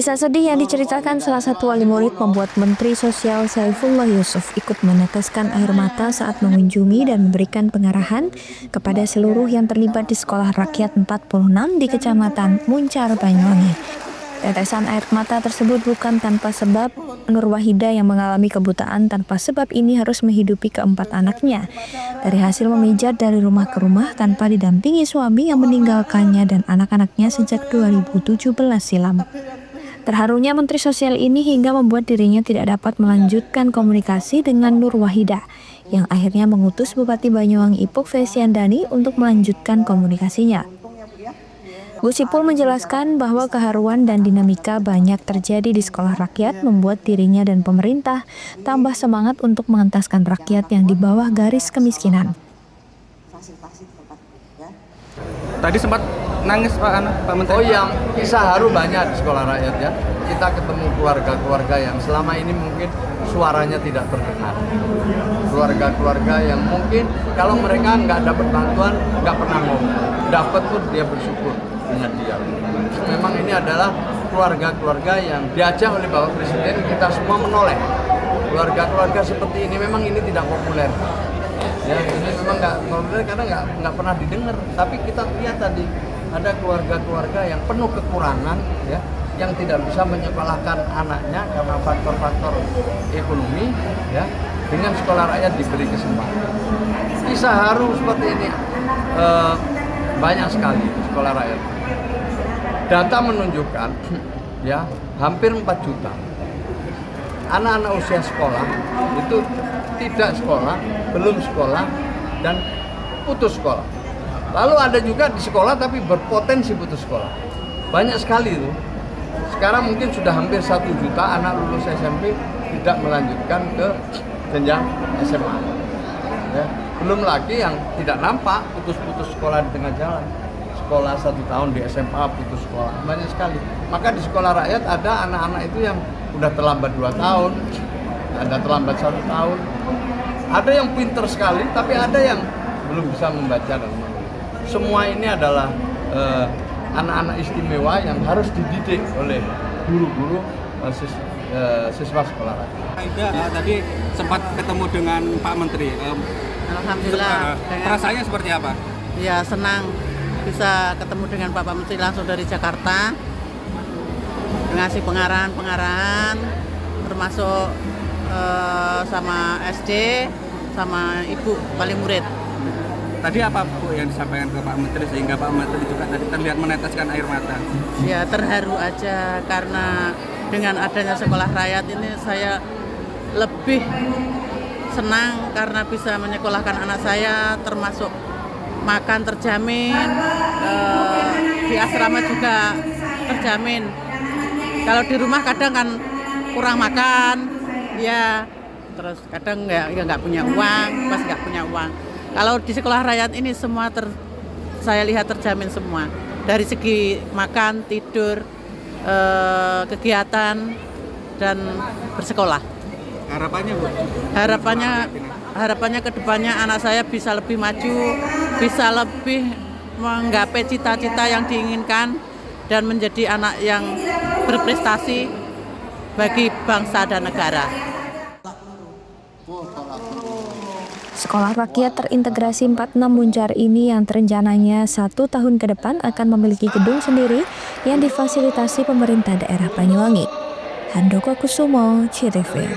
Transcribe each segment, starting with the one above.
Kisah sedih yang diceritakan salah satu wali murid membuat Menteri Sosial Saifullah Yusuf ikut meneteskan air mata saat mengunjungi dan memberikan pengarahan kepada seluruh yang terlibat di Sekolah Rakyat 46 di Kecamatan Muncar, Banyuwangi. Tetesan air mata tersebut bukan tanpa sebab. Nur Wahida yang mengalami kebutaan tanpa sebab ini harus menghidupi keempat anaknya. Dari hasil memijat dari rumah ke rumah tanpa didampingi suami yang meninggalkannya dan anak-anaknya sejak 2017 silam. Terharunya Menteri Sosial ini hingga membuat dirinya tidak dapat melanjutkan komunikasi dengan Nur Wahida, yang akhirnya mengutus Bupati Banyuwangi Ipuk Fesyandani untuk melanjutkan komunikasinya. Gus Ipul menjelaskan bahwa keharuan dan dinamika banyak terjadi di sekolah rakyat membuat dirinya dan pemerintah tambah semangat untuk mengentaskan rakyat yang di bawah garis kemiskinan. Tadi sempat nangis Pak Menteri. Oh, yang kisah haru banyak di sekolah rakyat ya. Kita ketemu keluarga-keluarga yang selama ini mungkin suaranya tidak terdengar. Keluarga-keluarga yang mungkin kalau mereka nggak dapat bantuan, nggak pernah ngomong. Dapat pun dia bersyukur dengan dia. Memang ini adalah keluarga-keluarga yang diajak oleh Bapak Presiden, kita semua menoleh. Keluarga-keluarga seperti ini memang ini tidak populer. Ya, ini memang nggak populer karena nggak pernah didengar. Tapi kita lihat tadi ada keluarga-keluarga yang penuh kekurangan, ya, yang tidak bisa menyekolahkan anaknya karena faktor-faktor ekonomi, ya, dengan sekolah rakyat diberi kesempatan. Kisah haru seperti ini banyak sekali di sekolah rakyat. Data menunjukkan, ya, hampir 4 juta anak-anak usia sekolah itu tidak sekolah, belum sekolah, dan putus sekolah. Lalu ada juga di sekolah tapi berpotensi putus sekolah. Banyak sekali itu. Sekarang mungkin sudah hampir 1 juta anak lulus SMP tidak melanjutkan ke jenjang SMA. Ya. Belum lagi yang tidak nampak putus-putus sekolah di tengah jalan. Sekolah 1 tahun di SMA putus sekolah. Banyak sekali. Maka di sekolah rakyat ada anak-anak itu yang udah terlambat 2 tahun, ada terlambat 1 tahun. Ada yang pinter sekali, tapi ada yang belum bisa membaca dan menulis. Semua ini adalah anak-anak istimewa yang harus dididik oleh guru-guru siswa sekolah rakyat. Aida tadi sempat ketemu dengan Pak Menteri. Alhamdulillah. Perasaannya seperti apa? Ya, senang bisa ketemu dengan Bapak Menteri langsung dari Jakarta. Ngasih pengarahan termasuk sama SD sama Ibu wali murid. Tadi apa Bu yang disampaikan ke Pak Menteri sehingga Pak Menteri juga tadi terlihat meneteskan air mata? Ya, terharu aja karena dengan adanya sekolah rakyat ini saya lebih senang karena bisa menyekolahkan anak saya, termasuk makan terjamin, di asrama juga terjamin. Kalau di rumah kadang kan kurang makan, ya, terus kadang nggak punya uang, pas nggak punya uang. Kalau di sekolah rakyat ini semua saya lihat terjamin semua. Dari segi makan, tidur, kegiatan, dan bersekolah. Harapannya Bu? Harapannya ke depannya anak saya bisa lebih maju, bisa lebih menggapai cita-cita yang diinginkan, dan menjadi anak yang berprestasi bagi bangsa dan negara. Sekolah Rakyat Terintegrasi 46 Muncar ini yang rencananya 1 tahun ke depan akan memiliki gedung sendiri yang difasilitasi pemerintah daerah Banyuwangi. Handoko Kusumo, CTV.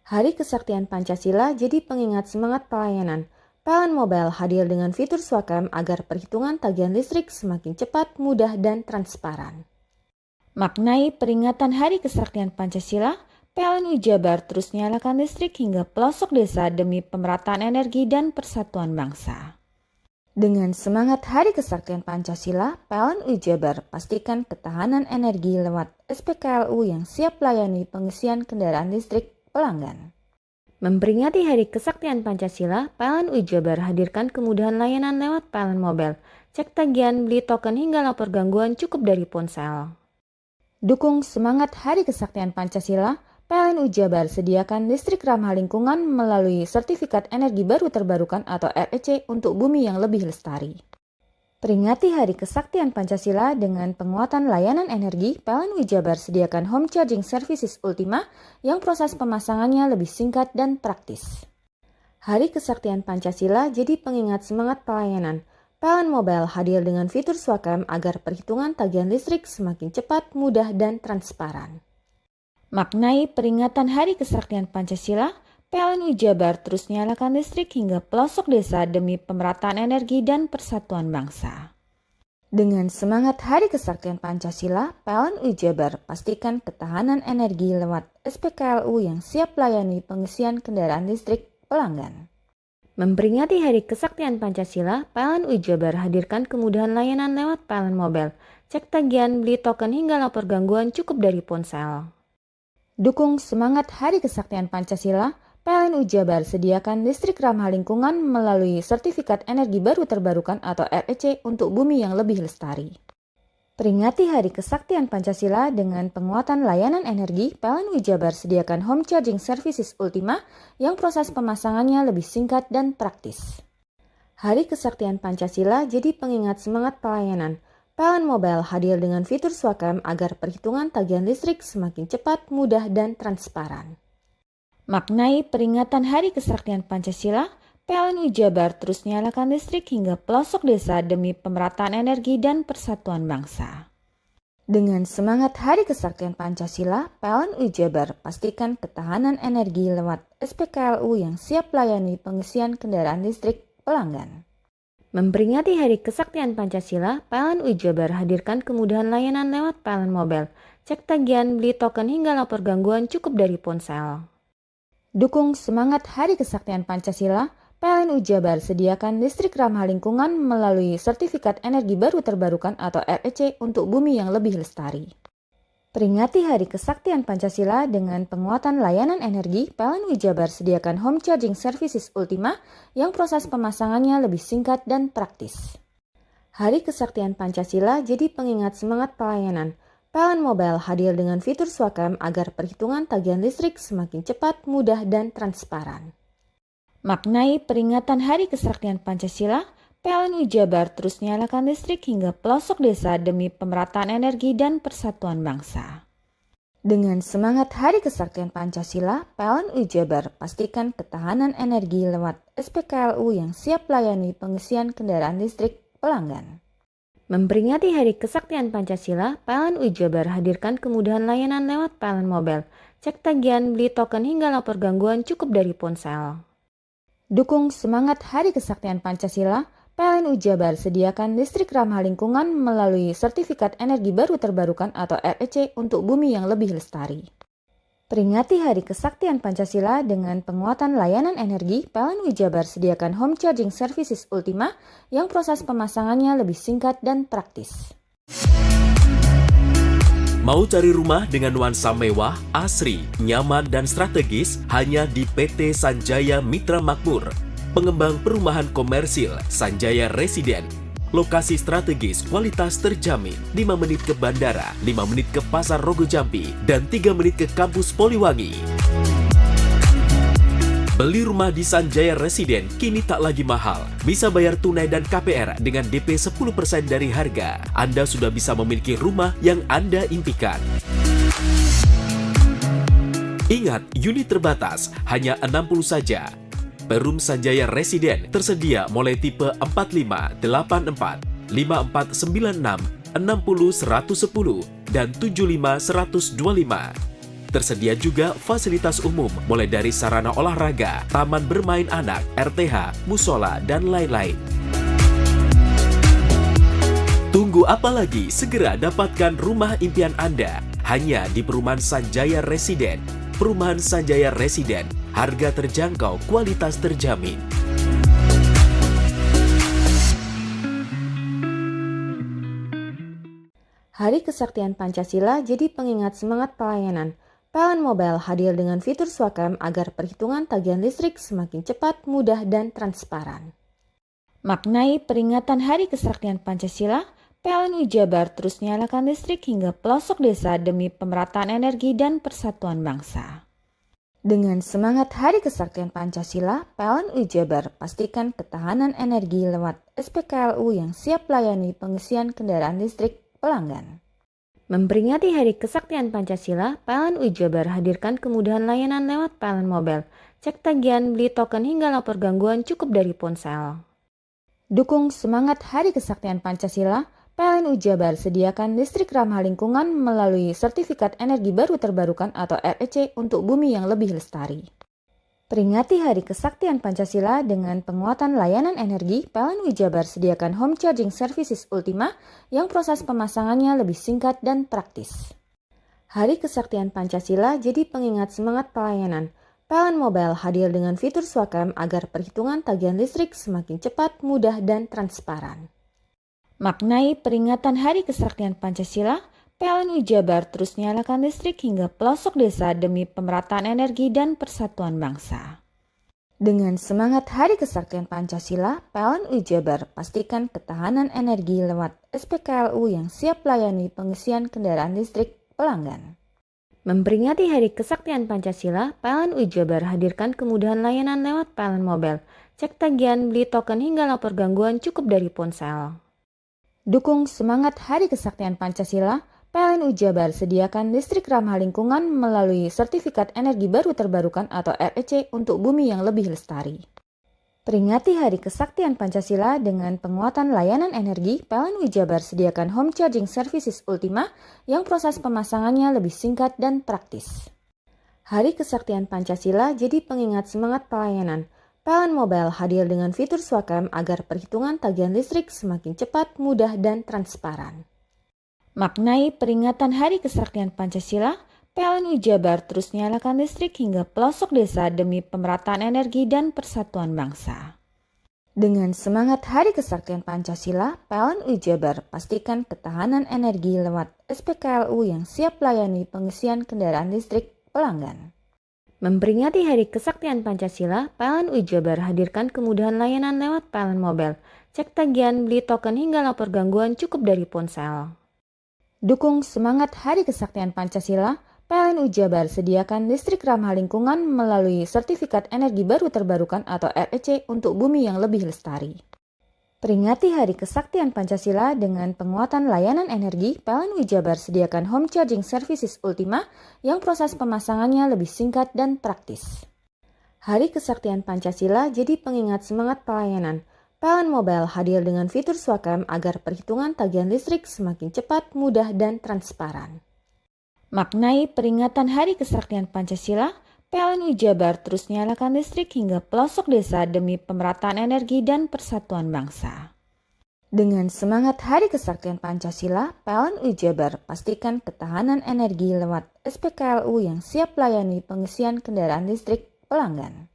Hari Kesaktian Pancasila jadi pengingat semangat pelayanan. PLN Mobile hadir dengan fitur Swakam agar perhitungan tagihan listrik semakin cepat, mudah, dan transparan. Maknai peringatan Hari Kesaktian Pancasila, PLN Jabar terus nyalakan listrik hingga pelosok desa demi pemerataan energi dan persatuan bangsa. Dengan semangat Hari Kesaktian Pancasila, PLN Jabar pastikan ketahanan energi lewat SPKLU yang siap melayani pengisian kendaraan listrik pelanggan. Memperingati Hari Kesaktian Pancasila, PLN Jabar hadirkan kemudahan layanan lewat PLN Mobile. Cek tagihan, beli token hingga lapor gangguan cukup dari ponsel. Dukung semangat Hari Kesaktian Pancasila, PLN Jabar sediakan listrik ramah lingkungan melalui Sertifikat Energi Baru Terbarukan atau REC untuk bumi yang lebih lestari. Peringati Hari Kesaktian Pancasila dengan penguatan layanan energi, PLN Jabar sediakan home charging services Ultima yang proses pemasangannya lebih singkat dan praktis. Hari Kesaktian Pancasila jadi pengingat semangat pelayanan. PLN Mobile hadir dengan fitur Swakam agar perhitungan tagihan listrik semakin cepat, mudah, dan transparan. Maknai peringatan Hari Kesaktian Pancasila, PLN Jabar terus nyalakan listrik hingga pelosok desa demi pemerataan energi dan persatuan bangsa. Dengan semangat Hari Kesaktian Pancasila, PLN Jabar pastikan ketahanan energi lewat SPKLU yang siap layani pengisian kendaraan listrik pelanggan. Memperingati Hari Kesaktian Pancasila, PLN Jabar hadirkan kemudahan layanan lewat PLN Mobile. Cek tagihan, beli token hingga lapor gangguan cukup dari ponsel. Dukung semangat Hari Kesaktian Pancasila, PLN Jabar sediakan listrik ramah lingkungan melalui Sertifikat Energi Baru Terbarukan atau REC untuk bumi yang lebih lestari. Peringati Hari Kesaktian Pancasila dengan penguatan layanan energi, PLN Jabar sediakan home charging services Ultima yang proses pemasangannya lebih singkat dan praktis. Hari Kesaktian Pancasila jadi pengingat semangat pelayanan. PLN Mobile hadir dengan fitur Swakam agar perhitungan tagihan listrik semakin cepat, mudah, dan transparan. Maknai peringatan Hari Kesaktian Pancasila, PLN Jabar terus nyalakan listrik hingga pelosok desa demi pemerataan energi dan persatuan bangsa. Dengan semangat Hari Kesaktian Pancasila, PLN Jabar pastikan ketahanan energi lewat SPKLU yang siap layani pengisian kendaraan listrik pelanggan. Memperingati Hari Kesaktian Pancasila, PLN Jabar hadirkan kemudahan layanan lewat PLN Mobile. Cek tagihan, beli token hingga lapor gangguan cukup dari ponsel. Dukung semangat Hari Kesaktian Pancasila, PLN Jabar sediakan listrik ramah lingkungan melalui Sertifikat Energi Baru Terbarukan atau REC untuk bumi yang lebih lestari. Peringati Hari Kesaktian Pancasila dengan penguatan layanan energi, PLN Jabar sediakan home charging services Ultima yang proses pemasangannya lebih singkat dan praktis. Hari Kesaktian Pancasila jadi pengingat semangat pelayanan. PLN Mobile hadir dengan fitur Swakam agar perhitungan tagihan listrik semakin cepat, mudah, dan transparan. Maknai peringatan Hari Kesaktian Pancasila, PLN Jabar terus nyalakan listrik hingga pelosok desa demi pemerataan energi dan persatuan bangsa. Dengan semangat Hari Kesaktian Pancasila, PLN Jabar pastikan ketahanan energi lewat SPKLU yang siap layani pengisian kendaraan listrik pelanggan. Memperingati Hari Kesaktian Pancasila, PLN Jabar hadirkan kemudahan layanan lewat PLN Mobile. Cek tagihan, beli token hingga lapor gangguan cukup dari ponsel. Dukung semangat Hari Kesaktian Pancasila, PLN Jabar sediakan listrik ramah lingkungan melalui Sertifikat Energi Baru Terbarukan atau REC untuk bumi yang lebih lestari. Peringati Hari Kesaktian Pancasila dengan penguatan layanan energi, PLN Jabar sediakan home charging services Ultima yang proses pemasangannya lebih singkat dan praktis. Mau cari rumah dengan nuansa mewah, asri, nyaman, dan strategis hanya di PT Sanjaya Mitra Makmur. Pengembang perumahan komersil Sanjaya Residen. Lokasi strategis, kualitas terjamin. 5 menit ke bandara, 5 menit ke Pasar Rogo Jambi, dan 3 menit ke kampus Poliwangi. Beli rumah di Sanjaya Residen kini tak lagi mahal. Bisa bayar tunai dan KPR dengan DP 10% dari harga. Anda sudah bisa memiliki rumah yang Anda impikan. Ingat, unit terbatas, hanya 60 saja. Perum Sanjaya Residen tersedia mulai tipe 45, 84, 5496, 60 110, dan 75 125. Tersedia juga fasilitas umum mulai dari sarana olahraga, taman bermain anak, RTH, musola, dan lain-lain. Tunggu apa lagi? Segera dapatkan rumah impian Anda hanya di Perumahan Sanjaya Residen. Perumahan Sanjaya Residen, harga terjangkau, kualitas terjamin. Hari Kesaktian Pancasila jadi pengingat semangat pelayanan. PLN Mobile hadir dengan fitur Swakam agar perhitungan tagihan listrik semakin cepat, mudah, dan transparan. Maknai peringatan Hari Kesaktian Pancasila, PLN Jabar terus nyalakan listrik hingga pelosok desa demi pemerataan energi dan persatuan bangsa. Dengan semangat Hari Kesaktian Pancasila, PLN Jabar pastikan ketahanan energi lewat SPKLU yang siap layani pengisian kendaraan listrik pelanggan. Memperingati Hari Kesaktian Pancasila, PLN Jabar hadirkan kemudahan layanan lewat PLN Mobile. Cek tagihan, beli token hingga lapor gangguan cukup dari ponsel. Dukung semangat Hari Kesaktian Pancasila, PLN Jabar sediakan listrik ramah lingkungan melalui sertifikat energi baru terbarukan atau REC untuk bumi yang lebih lestari. Peringati Hari Kesaktian Pancasila dengan penguatan layanan energi, PLN Jabar sediakan home charging services Ultima yang proses pemasangannya lebih singkat dan praktis. Hari Kesaktian Pancasila jadi pengingat semangat pelayanan. PLN Mobile hadir dengan fitur Swakam agar perhitungan tagihan listrik semakin cepat, mudah, dan transparan. Maknai peringatan Hari Kesaktian Pancasila, PLN Jabar terus nyalakan listrik hingga pelosok desa demi pemerataan energi dan persatuan bangsa. Dengan semangat Hari Kesaktian Pancasila, PLN Jabar pastikan ketahanan energi lewat SPKLU yang siap layani pengisian kendaraan listrik pelanggan. Memperingati Hari Kesaktian Pancasila, PLN Jabar hadirkan kemudahan layanan lewat PLN Mobile. Cek tagihan, beli token hingga lapor gangguan cukup dari ponsel. Dukung semangat Hari Kesaktian Pancasila, PLN Jabar sediakan listrik ramah lingkungan melalui sertifikat energi baru terbarukan atau REC untuk bumi yang lebih lestari. Peringati Hari Kesaktian Pancasila dengan penguatan layanan energi, PLN Jabar sediakan home charging services Ultima yang proses pemasangannya lebih singkat dan praktis. Hari Kesaktian Pancasila jadi pengingat semangat pelayanan. PLN Mobile hadir dengan fitur Swakam agar perhitungan tagihan listrik semakin cepat, mudah, dan transparan. Maknai peringatan Hari Kesaktian Pancasila, PLN Jabar terus nyalakan listrik hingga pelosok desa demi pemerataan energi dan persatuan bangsa. Dengan semangat Hari Kesaktian Pancasila, PLN Jabar pastikan ketahanan energi lewat SPKLU yang siap layani pengisian kendaraan listrik pelanggan. Memperingati Hari Kesaktian Pancasila, PLN Jabar hadirkan kemudahan layanan lewat PLN Mobile. Cek tagihan, beli token hingga lapor gangguan cukup dari ponsel. Dukung semangat Hari Kesaktian Pancasila, PLN Jabar sediakan listrik ramah lingkungan melalui sertifikat energi baru terbarukan atau REC untuk bumi yang lebih lestari. Peringati Hari Kesaktian Pancasila dengan penguatan layanan energi, PLN Jabar sediakan home charging services Ultima yang proses pemasangannya lebih singkat dan praktis. Hari Kesaktian Pancasila jadi pengingat semangat pelayanan. PLN Mobile hadir dengan fitur Swakam agar perhitungan tagihan listrik semakin cepat, mudah, dan transparan. Maknai peringatan Hari Kesaktian Pancasila, PLN Jabar terus nyalakan listrik hingga pelosok desa demi pemerataan energi dan persatuan bangsa. Dengan semangat Hari Kesaktian Pancasila, PLN Jabar pastikan ketahanan energi lewat SPKLU yang siap layani pengisian kendaraan listrik pelanggan.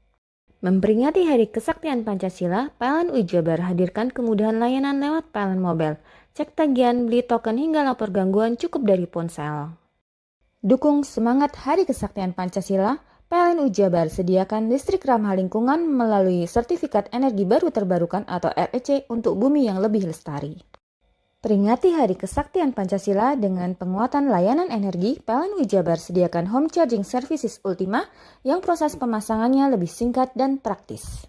Memperingati Hari Kesaktian Pancasila, PLN Jabar hadirkan kemudahan layanan lewat PLN Mobile. Cek tagihan, beli token hingga lapor gangguan cukup dari ponsel. Dukung semangat Hari Kesaktian Pancasila, PLN Jabar sediakan listrik ramah lingkungan melalui sertifikat energi baru terbarukan atau REC untuk bumi yang lebih lestari. Peringati Hari Kesaktian Pancasila dengan penguatan layanan energi, PLN Jabar sediakan home charging services Ultima yang proses pemasangannya lebih singkat dan praktis.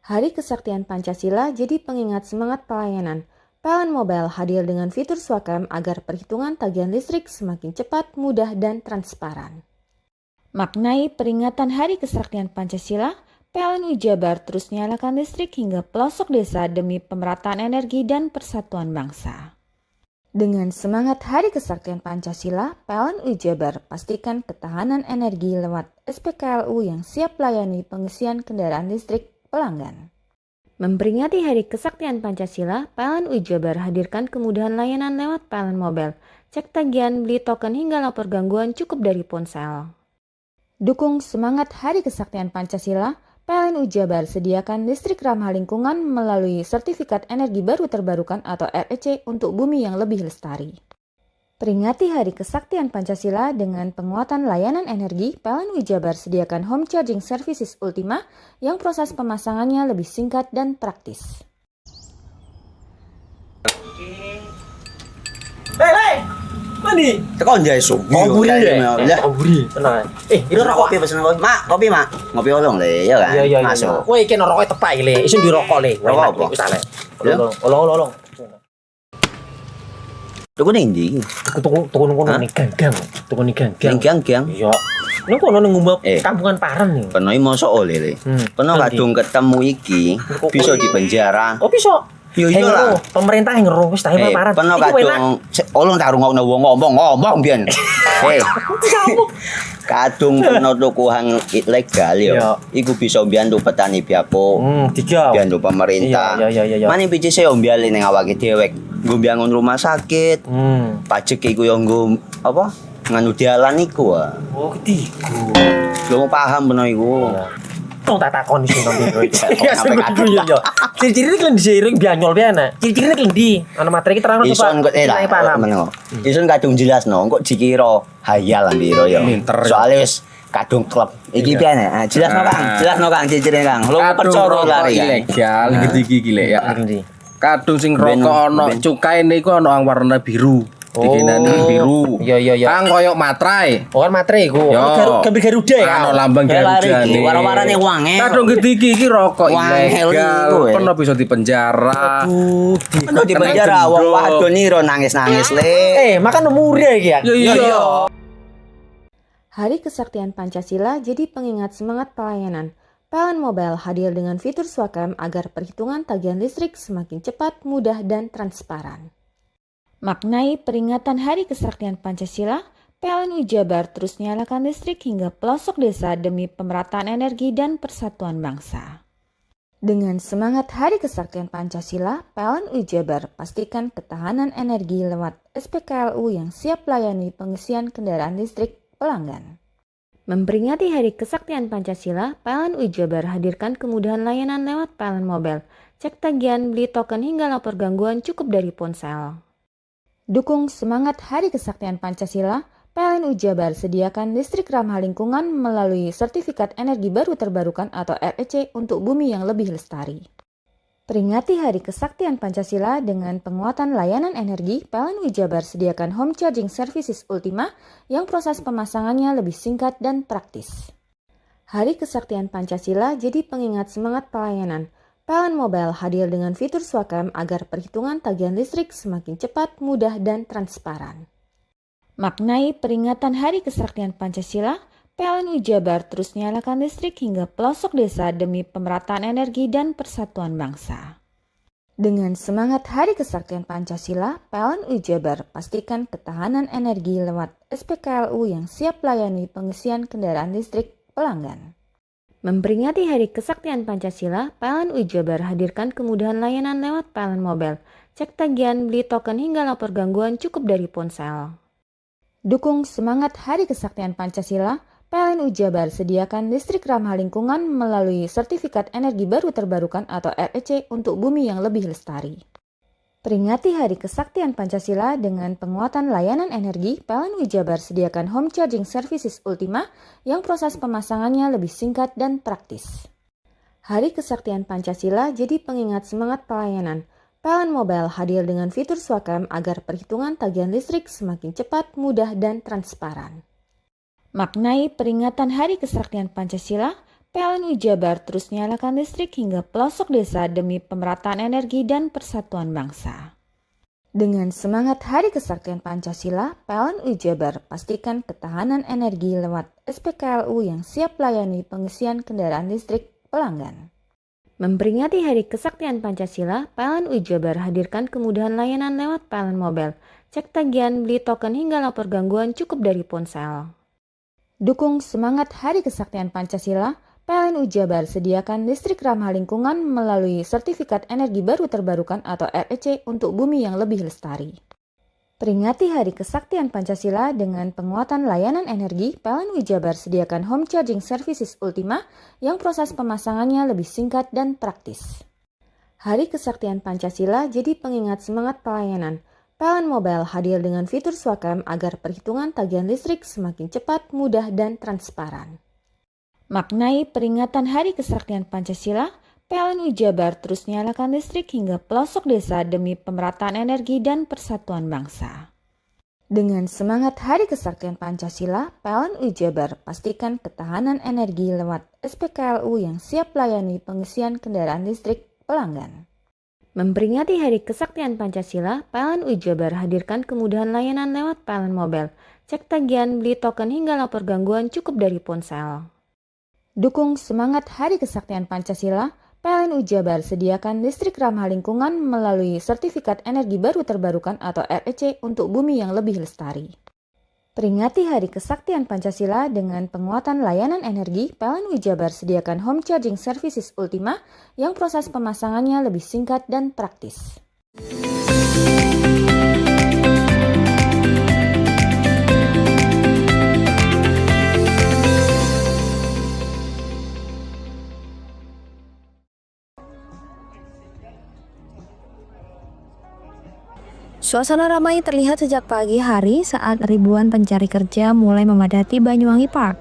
Hari Kesaktian Pancasila jadi pengingat semangat pelayanan. PLN Mobile hadir dengan fitur Swakam agar perhitungan tagihan listrik semakin cepat, mudah, dan transparan. Maknai peringatan Hari Kesaktian Pancasila, PLN Jabar terus nyalakan listrik hingga pelosok desa demi pemerataan energi dan persatuan bangsa. Dengan semangat Hari Kesaktian Pancasila, PLN Jabar pastikan ketahanan energi lewat SPKLU yang siap layani pengisian kendaraan listrik pelanggan. Memperingati Hari Kesaktian Pancasila, PLN Jabar hadirkan kemudahan layanan lewat PLN Mobile. Cek tagihan, beli token hingga lapor gangguan cukup dari ponsel. Dukung semangat Hari Kesaktian Pancasila, PLN Jabar sediakan listrik ramah lingkungan melalui sertifikat energi baru terbarukan atau REC untuk bumi yang lebih lestari. Peringati Hari Kesaktian Pancasila dengan penguatan layanan energi, PLN Jabar sediakan home charging services Ultima yang proses pemasangannya lebih singkat dan praktis. Mandi. Tekan jaya subuh. Komburi deh. Ya. Komburi. Tenang. Ini rokok. Kopi pesen kopi. Mak, kopi, Mak. Ngopi olong le, ya kan? Iya. Masuk. Woi, iki rokok tepak le. Isin di rokok le. Rokok apa? Wis ale. Ya. Olong. Tuku ning ndi? Tuku ngono ning gang. Tuku ning gang. Ning gang. Iya. Ning kono ning ngumba Eh. kampungan Paren nih. Kena iki mosok oleh le. Kena Nanti. kadung ketemu iki bisa dipenjara. Oh bisa. Yo iya lah. Pemerintah yang ngeru wis tahe Paren. Kena Iku enak. kadung olong tak rungokno wong ngomong biyen. Kadung kena tuku hang ilegal yo. Iya. Iku bisa mbiyantu petani biako. Tiga. Mbiyantu pemerintah. Iya. Mane picise yo mbiale ning awake dhewek. Nggo mbiyangun rumah sakit. Pajak iku yo nggo apa? Nganu dalan iku. Oh, ketiku. Lu paham bener iku. Tong tak takon iso nang biro iki. Iya, Iya. Ciri-ciri iki diseiring bianyol piye ana? Ciri-ciri iki ndi? Ana materi iki terang Ison kok lah. Meneng. Ison kadung jelasno kok dikira hayal biro yo. Soale wis kadung klub. Iki piye nek? Jelasno Kang, ciri-cirine Kang. Lu percaya lari kan. ilegal iki lek ya. Ndi? Kadung sing rokok ono cukaine iku ono warna biru. Dikenani biru. Iya. Kang koyo matrai. Oh kan materi iku. Yo. Gambar Garuda ya. Ono lambang Garuda. Warna-warnane wange. Kadung iki rokok Wangel ilegal. iku, Pernah bisa dipenjara. Kena di penjara wong wadon iro nangis-nangis le. Makan murah iki ya. Iya. Hari Kesaktian Pancasila jadi pengingat semangat pelayanan. PLN Mobile hadir dengan fitur Swakam agar perhitungan tagihan listrik semakin cepat, mudah, dan transparan. Maknai peringatan Hari Kesaktian Pancasila, PLN Jabar terus nyalakan listrik hingga pelosok desa demi pemerataan energi dan persatuan bangsa. Dengan semangat Hari Kesaktian Pancasila, PLN Jabar pastikan ketahanan energi lewat SPKLU yang siap layani pengisian kendaraan listrik pelanggan. Memperingati Hari Kesaktian Pancasila, PLN Jabar hadirkan kemudahan layanan lewat PLN Mobile. Cek tagihan, beli token hingga lapor gangguan cukup dari ponsel. Dukung semangat Hari Kesaktian Pancasila, PLN Jabar sediakan listrik ramah lingkungan melalui Sertifikat Energi Baru Terbarukan atau REC untuk bumi yang lebih lestari. Peringati Hari Kesaktian Pancasila dengan penguatan layanan energi, PLN Jabar sediakan Home Charging Services Ultima yang proses pemasangannya lebih singkat dan praktis. Hari Kesaktian Pancasila jadi pengingat semangat pelayanan. PLN Mobile hadir dengan fitur Swakam agar perhitungan tagihan listrik semakin cepat, mudah, dan transparan. Maknai peringatan Hari Kesaktian Pancasila, PLN Jabar terus nyalakan listrik hingga pelosok desa demi pemerataan energi dan persatuan bangsa. Dengan semangat Hari Kesaktian Pancasila, PLN Jabar pastikan ketahanan energi lewat SPKLU yang siap layani pengisian kendaraan listrik pelanggan. Memperingati Hari Kesaktian Pancasila, PLN Jabar hadirkan kemudahan layanan lewat PLN Mobile. Cek tagihan, beli token hingga lapor gangguan cukup dari ponsel. Dukung semangat Hari Kesaktian Pancasila, PLN Jabar sediakan listrik ramah lingkungan melalui Sertifikat Energi Baru Terbarukan atau REC untuk bumi yang lebih lestari. Peringati Hari Kesaktian Pancasila dengan penguatan layanan energi, PLN Jabar sediakan Home Charging Services Ultima yang proses pemasangannya lebih singkat dan praktis. Hari Kesaktian Pancasila jadi pengingat semangat pelayanan. PLN Mobile hadir dengan fitur Swakam agar perhitungan tagihan listrik semakin cepat, mudah, dan transparan. Maknai peringatan Hari Kesaktian Pancasila, PLN Jabar terus nyalakan listrik hingga pelosok desa demi pemerataan energi dan persatuan bangsa. Dengan semangat Hari Kesaktian Pancasila, PLN Jabar pastikan ketahanan energi lewat SPKLU yang siap layani pengisian kendaraan listrik pelanggan. Memperingati Hari Kesaktian Pancasila, PLN Jabar hadirkan kemudahan layanan lewat PLN Mobile. Cek tagihan, beli token hingga lapor gangguan cukup dari ponsel. Dukung semangat Hari Kesaktian Pancasila, PLN Jabar sediakan listrik ramah lingkungan melalui Sertifikat Energi Baru Terbarukan atau REC untuk bumi yang lebih lestari. Peringati Hari Kesaktian Pancasila dengan penguatan layanan energi, PLN Jabar sediakan Home Charging Services Ultima yang proses pemasangannya lebih singkat dan praktis. Hari Kesaktian Pancasila jadi pengingat semangat pelayanan. PLN Mobile hadir dengan fitur Swakam agar perhitungan tagihan listrik semakin cepat, mudah, dan transparan. Maknai peringatan Hari Kesaktian Pancasila, PLN Jabar terus nyalakan listrik hingga pelosok desa demi pemerataan energi dan persatuan bangsa. Dengan semangat Hari Kesaktian Pancasila, PLN UI Jabar pastikan ketahanan energi lewat SPKLU yang siap melayani pengisian kendaraan listrik pelanggan. Memperingati Hari Kesaktian Pancasila, PLN UI Jabar hadirkan kemudahan layanan lewat PLN Mobile. Cek tagihan, beli token hingga lapor gangguan cukup dari ponsel. Dukung semangat Hari Kesaktian Pancasila, PLN UI Jabar sediakan listrik ramah lingkungan melalui Sertifikat Energi Baru Terbarukan atau REC untuk bumi yang lebih lestari. Peringati Hari Kesaktian Pancasila dengan penguatan layanan energi, PLN UI Jabar sediakan Home Charging Services Ultima yang proses pemasangannya lebih singkat dan praktis. Suasana ramai terlihat sejak pagi hari saat ribuan pencari kerja mulai memadati Banyuwangi Park.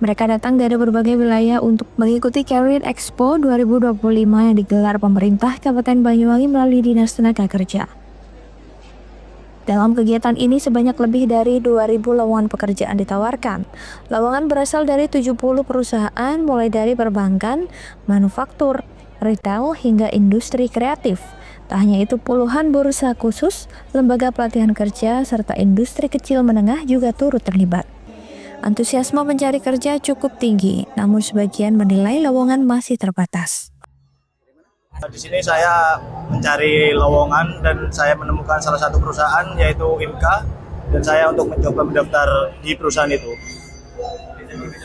Mereka datang dari berbagai wilayah untuk mengikuti Career Expo 2025 yang digelar pemerintah Kabupaten Banyuwangi melalui Dinas Tenaga Kerja. Dalam kegiatan ini sebanyak lebih dari 2.000 lowongan pekerjaan ditawarkan. Lowongan berasal dari 70 perusahaan mulai dari perbankan, manufaktur, retail hingga industri kreatif. Tak hanya itu, puluhan bursa khusus, lembaga pelatihan kerja, serta industri kecil menengah juga turut terlibat. Antusiasme pencari kerja cukup tinggi, namun sebagian menilai lowongan masih terbatas. Di sini saya mencari lowongan dan saya menemukan salah satu perusahaan yaitu IMKA, dan saya untuk mencoba mendaftar di perusahaan itu.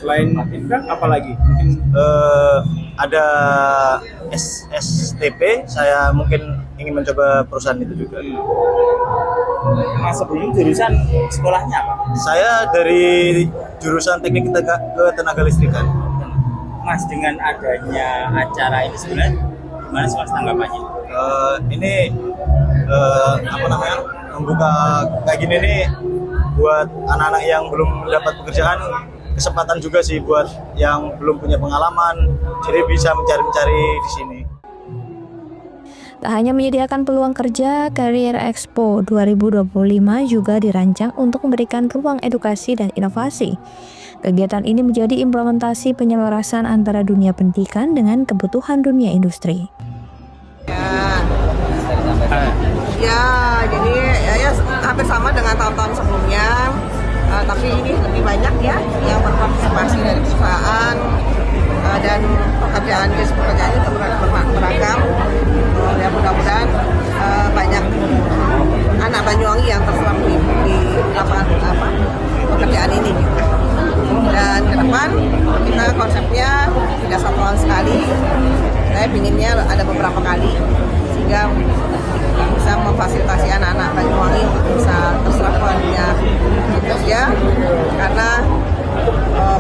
Selain IMKA, apa lagi? Mungkin ada STP, saya mungkin ingin mencoba perusahaan itu juga. Mas, sebelum jurusan sekolahnya apa? Saya dari jurusan teknik ketenaga listrikan. Mas, dengan adanya acara ini sebenarnya gimana sih Mas tanggapannya? Ini membuka kayak gini nih buat anak-anak yang belum mendapat pekerjaan, kesempatan juga sih buat yang belum punya pengalaman, jadi bisa mencari-cari di sini. Tak hanya menyediakan peluang kerja, Career Expo 2025 juga dirancang untuk memberikan ruang edukasi dan inovasi. Kegiatan ini menjadi implementasi penyelarasan antara dunia pendidikan dengan kebutuhan dunia industri. Ya, jadi ya hampir sama dengan tahun-tahun sebelumnya, tapi ini lebih banyak ya yang berpartisipasi dari perusahaan, dan pekerjaan itu beragam. Ya mudah-mudahan banyak anak Banyuwangi yang terserap di lapangan pekerjaan ini. Dan ke depan kita konsepnya tidak satu tahun sekali, saya pinginnya ada beberapa kali sehingga bisa memfasilitasi anak-anak Banyuwangi untuk bisa terserap ke dunia kerja. Karena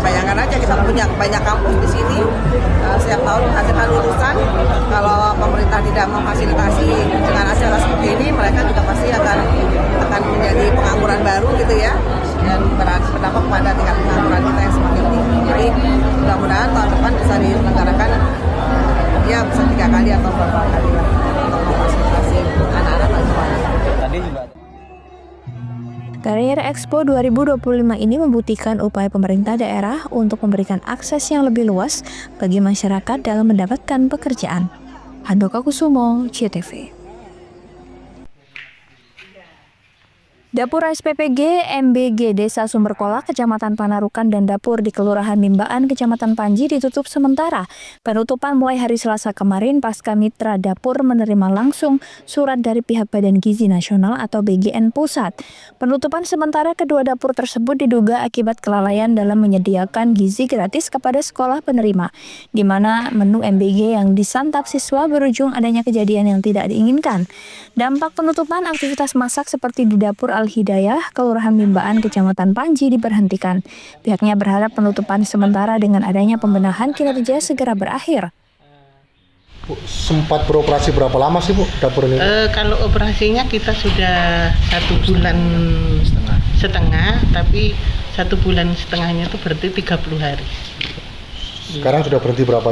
bayangkan aja kita punya banyak kampus di sini, setiap tahun menghasilkan lulusan. Kalau pemerintah tidak memfasilitasi dengan acara seperti ini, mereka juga pasti akan menjadi pengangguran baru gitu ya, dan berdampak pada tingkat pengangguran kita yang semakin tinggi. Jadi mudah-mudahan tahun depan bisa diselenggarakan ya bisa 3 kali atau beberapa kali lah untuk memfasilitasi anak-anak Banyuwangi. Tadi juga Career Expo 2025 ini membuktikan upaya pemerintah daerah untuk memberikan akses yang lebih luas bagi masyarakat dalam mendapatkan pekerjaan. Handoko Kusumo, CTV. Dapur SPPG MBG Desa Sumberkola, Kecamatan Panarukan dan dapur di Kelurahan Mimbaan, Kecamatan Panji ditutup sementara. Penutupan mulai hari Selasa kemarin pasca mitra dapur menerima langsung surat dari pihak Badan Gizi Nasional atau BGN Pusat. Penutupan sementara kedua dapur tersebut diduga akibat kelalaian dalam menyediakan gizi gratis kepada sekolah penerima, di mana menu MBG yang disantap siswa berujung adanya kejadian yang tidak diinginkan. Dampak penutupan aktivitas masak seperti di dapur Al-Hidayah, Kelurahan Mimbaan, Kecamatan Panji diberhentikan. Pihaknya berharap penutupan sementara dengan adanya pembenahan kinerja segera berakhir. Bu, sempat beroperasi berapa lama sih Bu dapur ini? Kalau operasinya kita sudah 1 bulan setengah, tapi 1 bulan setengahnya itu berarti 30 hari. Sekarang sudah berhenti berapa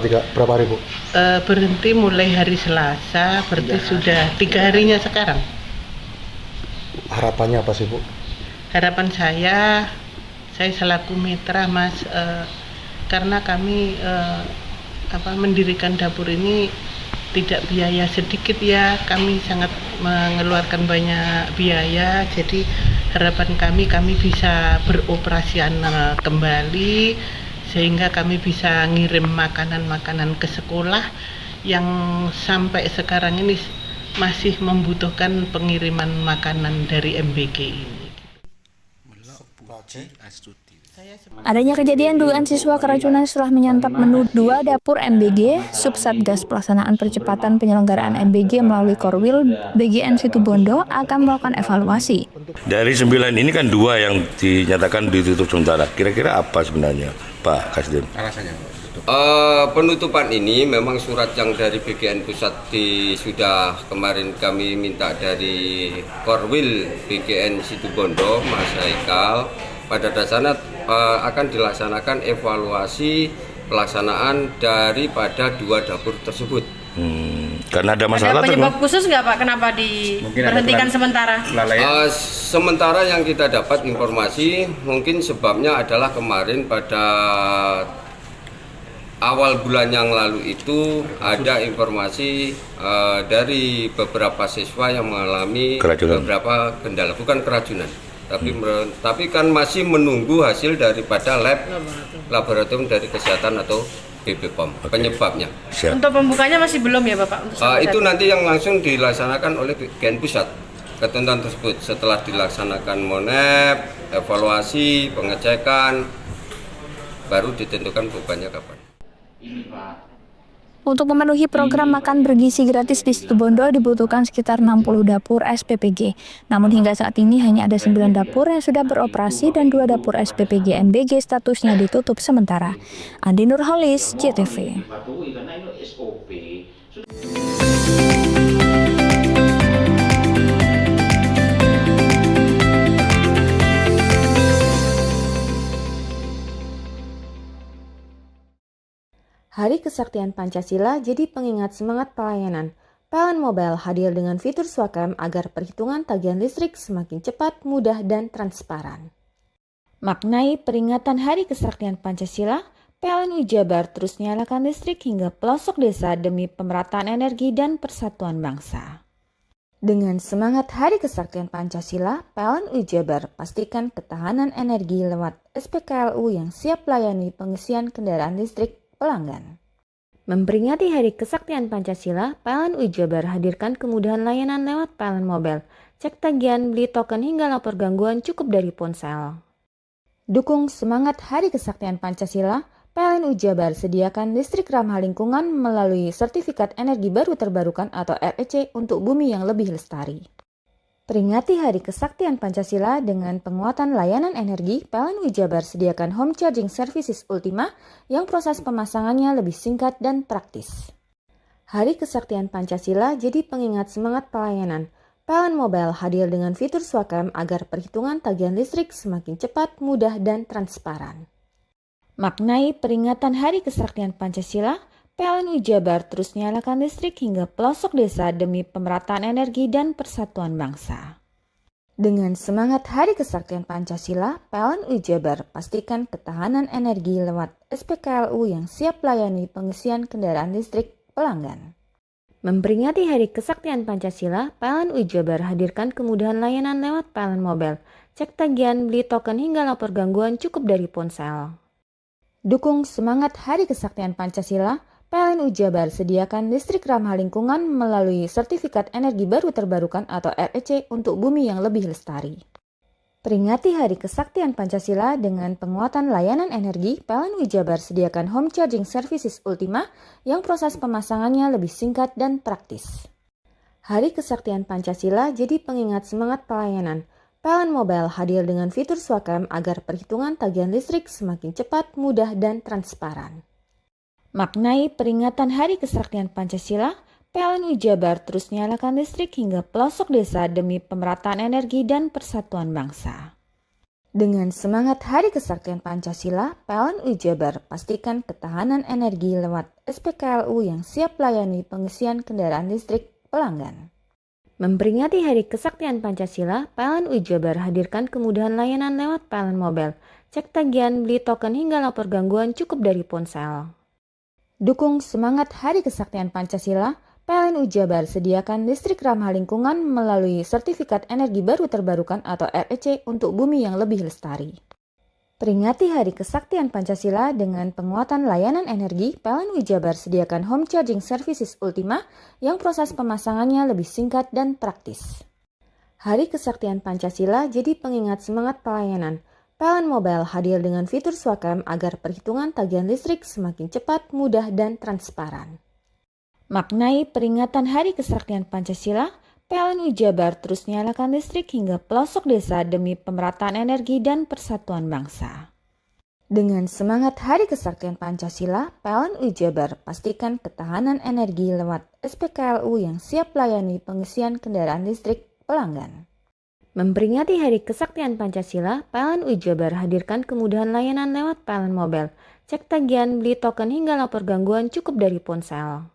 hari Bu? Berhenti mulai hari Selasa, berarti sudah 3 harinya sekarang. Harapannya apa sih Bu? harapan saya selaku mitra Mas, karena kami mendirikan dapur ini tidak biaya sedikit ya, kami sangat mengeluarkan banyak biaya. Jadi harapan kami bisa beroperasional kembali sehingga kami bisa ngirim makanan-makanan ke sekolah yang sampai sekarang ini masih membutuhkan pengiriman makanan dari MBG ini. Adanya kejadian dugaan siswa keracunan setelah menyantap menu 2 dapur MBG, Subsatgas Pelaksanaan Percepatan Penyelenggaraan MBG melalui Korwil BGN Situbondo akan melakukan evaluasi. Dari 9 ini kan 2 yang dinyatakan ditutup sementara. Kira-kira apa sebenarnya, Pak Kasdim? Alasannya? Penutupan ini memang surat yang dari BGN Pusat sudah kemarin kami minta dari Korwil BGN Situbondo, Mas Haikal. Pada dasarnya akan dilaksanakan evaluasi pelaksanaan daripada 2 dapur tersebut. Karena ada masalah. Ada penyebab khusus nggak Pak? Kenapa diberhentikan sementara? Sementara yang kita dapat informasi mungkin sebabnya adalah kemarin pada awal bulan yang lalu itu ada informasi dari beberapa siswa yang mengalami beberapa kendala, bukan keracunan. Tapi kan masih menunggu hasil daripada laboratorium dari kesehatan atau BPOM penyebabnya. Untuk pembukanya masih belum ya Bapak? Itu nanti yang langsung dilaksanakan oleh BGN Pusat. Ketentuan tersebut setelah dilaksanakan monep, evaluasi, pengecekan, baru ditentukan bebannya kapan. Untuk memenuhi program makan bergizi gratis di Situbondo dibutuhkan sekitar 60 dapur SPPG. Namun hingga saat ini hanya ada 9 dapur yang sudah beroperasi dan 2 dapur SPPG MBG statusnya ditutup sementara. Andi Nurholis, JTV. Hari Kesaktian Pancasila jadi pengingat semangat pelayanan. PLN Mobile hadir dengan fitur Swakam agar perhitungan tagihan listrik semakin cepat, mudah, dan transparan. Maknai peringatan Hari Kesaktian Pancasila, PLN Jabar terus nyalakan listrik hingga pelosok desa demi pemerataan energi dan persatuan bangsa. Dengan semangat Hari Kesaktian Pancasila, PLN Jabar pastikan ketahanan energi lewat SPKLU yang siap layani pengisian kendaraan listrik pelanggan. Memperingati Hari Kesaktian Pancasila, PLN Jabar hadirkan kemudahan layanan lewat PLN Mobile. Cek tagihan, beli token hingga lapor gangguan cukup dari ponsel. Dukung semangat Hari Kesaktian Pancasila, PLN Jabar sediakan listrik ramah lingkungan melalui Sertifikat Energi Baru Terbarukan atau REC untuk bumi yang lebih lestari. Peringati Hari Kesaktian Pancasila dengan penguatan layanan energi, PLN Jabar sediakan home charging services Ultima yang proses pemasangannya lebih singkat dan praktis. Hari Kesaktian Pancasila jadi pengingat semangat pelayanan. PLN Mobile hadir dengan fitur Swakam agar perhitungan tagihan listrik semakin cepat, mudah, dan transparan. Maknai peringatan Hari Kesaktian Pancasila, PLN Jabar terus nyalakan listrik hingga pelosok desa demi pemerataan energi dan persatuan bangsa. Dengan semangat Hari Kesaktian Pancasila, PLN Jabar pastikan ketahanan energi lewat SPKLU yang siap layani pengisian kendaraan listrik pelanggan. Memperingati Hari Kesaktian Pancasila, PLN Jabar hadirkan kemudahan layanan lewat PLN Mobile. Cek tagihan, beli token hingga lapor gangguan cukup dari ponsel. Dukung semangat Hari Kesaktian Pancasila, PLN Jabar sediakan listrik ramah lingkungan melalui Sertifikat Energi Baru Terbarukan atau REC untuk bumi yang lebih lestari. Peringati Hari Kesaktian Pancasila dengan penguatan layanan energi, PLN Jabar sediakan home charging services Ultima yang proses pemasangannya lebih singkat dan praktis. Hari Kesaktian Pancasila jadi pengingat semangat pelayanan. PLN Mobile hadir dengan fitur Swakam agar perhitungan tagihan listrik semakin cepat, mudah, dan transparan. Maknai peringatan Hari Kesaktian Pancasila, PLN Jabar terus nyalakan listrik hingga pelosok desa demi pemerataan energi dan persatuan bangsa. Dengan semangat Hari Kesaktian Pancasila, PLN Jabar pastikan ketahanan energi lewat SPKLU yang siap layani pengisian kendaraan listrik pelanggan. Memperingati Hari Kesaktian Pancasila, PLN UI Jabar hadirkan kemudahan layanan lewat PLN Mobile. Cek tagihan, beli token hingga lapor gangguan cukup dari ponsel. Dukung semangat Hari Kesaktian Pancasila, PLN UI Jabar sediakan listrik ramah lingkungan melalui Sertifikat Energi Baru Terbarukan atau REC untuk bumi yang lebih lestari. Peringati Hari Kesaktian Pancasila dengan penguatan layanan energi, PLN UI Jabar sediakan Home Charging Services Ultima yang proses pemasangannya lebih singkat dan praktis. Hari Kesaktian Pancasila jadi pengingat semangat pelayanan. PLN Mobile hadir dengan fitur Swakam agar perhitungan tagihan listrik semakin cepat, mudah, dan transparan. Maknai peringatan Hari Kesaktian Pancasila, PLN UI Jabar terus nyalakan listrik hingga pelosok desa demi pemerataan energi dan persatuan bangsa. Dengan semangat Hari Kesaktian Pancasila, PLN UI Jabar pastikan ketahanan energi lewat SPKLU yang siap layani pengisian kendaraan listrik pelanggan. Memperingati Hari Kesaktian Pancasila, PLN UI Jabar hadirkan kemudahan layanan lewat PLN Mobile. Cek tagihan, beli token hingga lapor gangguan cukup dari ponsel.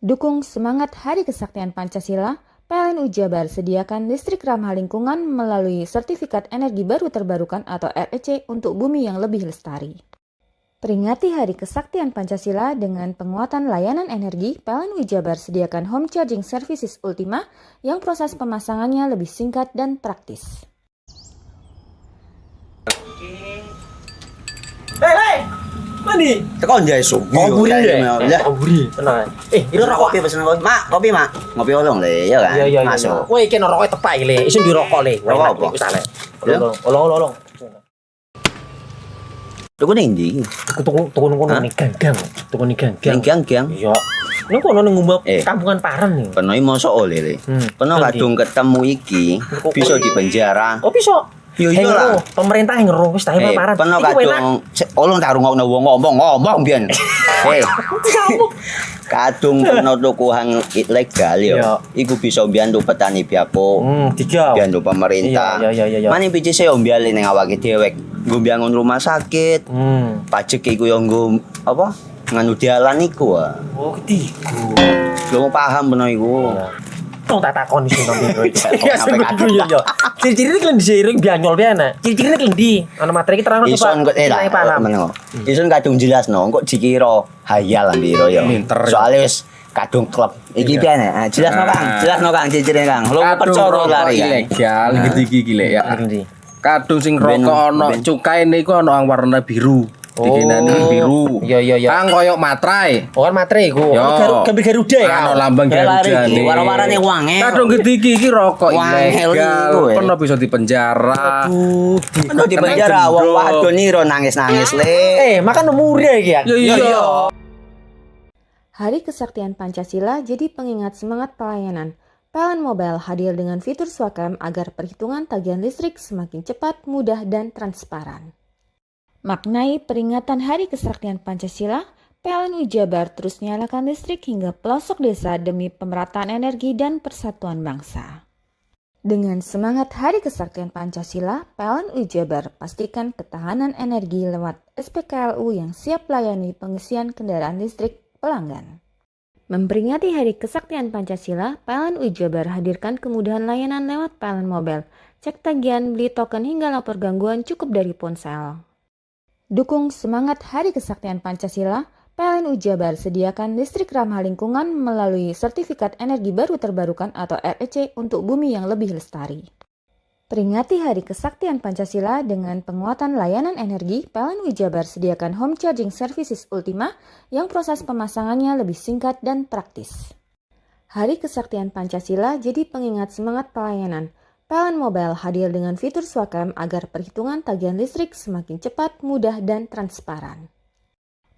Dukung semangat Hari Kesaktian Pancasila, PLN UI Jabar sediakan listrik ramah lingkungan melalui Sertifikat Energi Baru Terbarukan atau REC untuk bumi yang lebih lestari. Peringati Hari Kesaktian Pancasila dengan penguatan layanan energi, PLN UI Jabar sediakan Home Charging Services Ultima yang proses pemasangannya lebih singkat dan praktis. Hei! Mandi. Tekan jaya su. Koburi ya. Koburi. Tenang. Ini rokok. Kopi pesen kopi. Mak, kopi mak. Ngopi olong le, ya kan? Iya. Masuk. Kowe iki rokoknya tepak iki le. Isin dirokok le. Rokok apa? Wis ale. Olong. Tuku ning ndi? Tuku ning ganggang. Tuku ning ganggang. Ning ganggang. Iya. Ning kono ning ngumba kampungan Paren nih. Peno mosok oleh le. Peno kadung ketemu iki bisa dipenjara. Oh bisa. Yo lah. Pemerintah yang ngeruh wis tahe Paren. Peno kadung olong tak rungokno wong ngomong biyen. Kadung peno tuku hang ilegal yo. Iku bisa mbiyantu petani biapo. Mbiyantu pemerintah. Iya. Mane picise yo mbiale ning awake dhewe. Nggo mbangun rumah sakit. Pajak iku yo nggo apa? Nganu dalan iku. Oh, ketiku. Lu paham peno iku. Tong tak takon sing nang biro iki. Ya sebegitu yo. Ciri-ciri iki diseiring bianyol piye ana. Ciri-cirine iki ndi? Ana materi iki terangno coba. Ison paham. Ison kadung jelasno, kok dikira hayal biro yo. Soale wis kadung klub. Iki piye nek? Jelasno Kang, ciri-cirine Kang. Lu percaya lari ilegal iki lek ya. Kadung sing rokok ana cukaine iku ana warna biru. Dikenani biru. Iya. Kang koyo matrai. Oh kan matrai iku. Gambar Garuda ya. Ana lambang Garuda. Warna-warnane wange. Kadung gede iki rokok ilegal. Pernah bisa dipenjara. Aduh, pernah dipenjara wong wadon niro nangis-nangis le. Makan umure iki ya. Iya. Hari Kesaktian Pancasila jadi pengingat semangat pelayanan. PLN Mobile hadir dengan fitur Swakam agar perhitungan tagihan listrik semakin cepat, mudah, dan transparan. Maknai peringatan Hari Kesaktian Pancasila, PLN UI Jabar terus nyalakan listrik hingga pelosok desa demi pemerataan energi dan persatuan bangsa. Dengan semangat Hari Kesaktian Pancasila, PLN UI Jabar pastikan ketahanan energi lewat SPKLU yang siap layani pengisian kendaraan listrik pelanggan. Memperingati Hari Kesaktian Pancasila, PLN UI Jabar hadirkan kemudahan layanan lewat PLN Mobile. Cek tagihan, beli token hingga lapor gangguan cukup dari ponsel. Dukung semangat Hari Kesaktian Pancasila, PLN UI Jabar sediakan listrik ramah lingkungan melalui Sertifikat Energi Baru Terbarukan atau REC untuk bumi yang lebih lestari. Peringati Hari Kesaktian Pancasila dengan penguatan layanan energi, PLN UI Jabar sediakan Home Charging Services Ultima yang proses pemasangannya lebih singkat dan praktis. Hari Kesaktian Pancasila jadi pengingat semangat pelayanan. PLN Mobile hadir dengan fitur Swakam agar perhitungan tagihan listrik semakin cepat, mudah, dan transparan.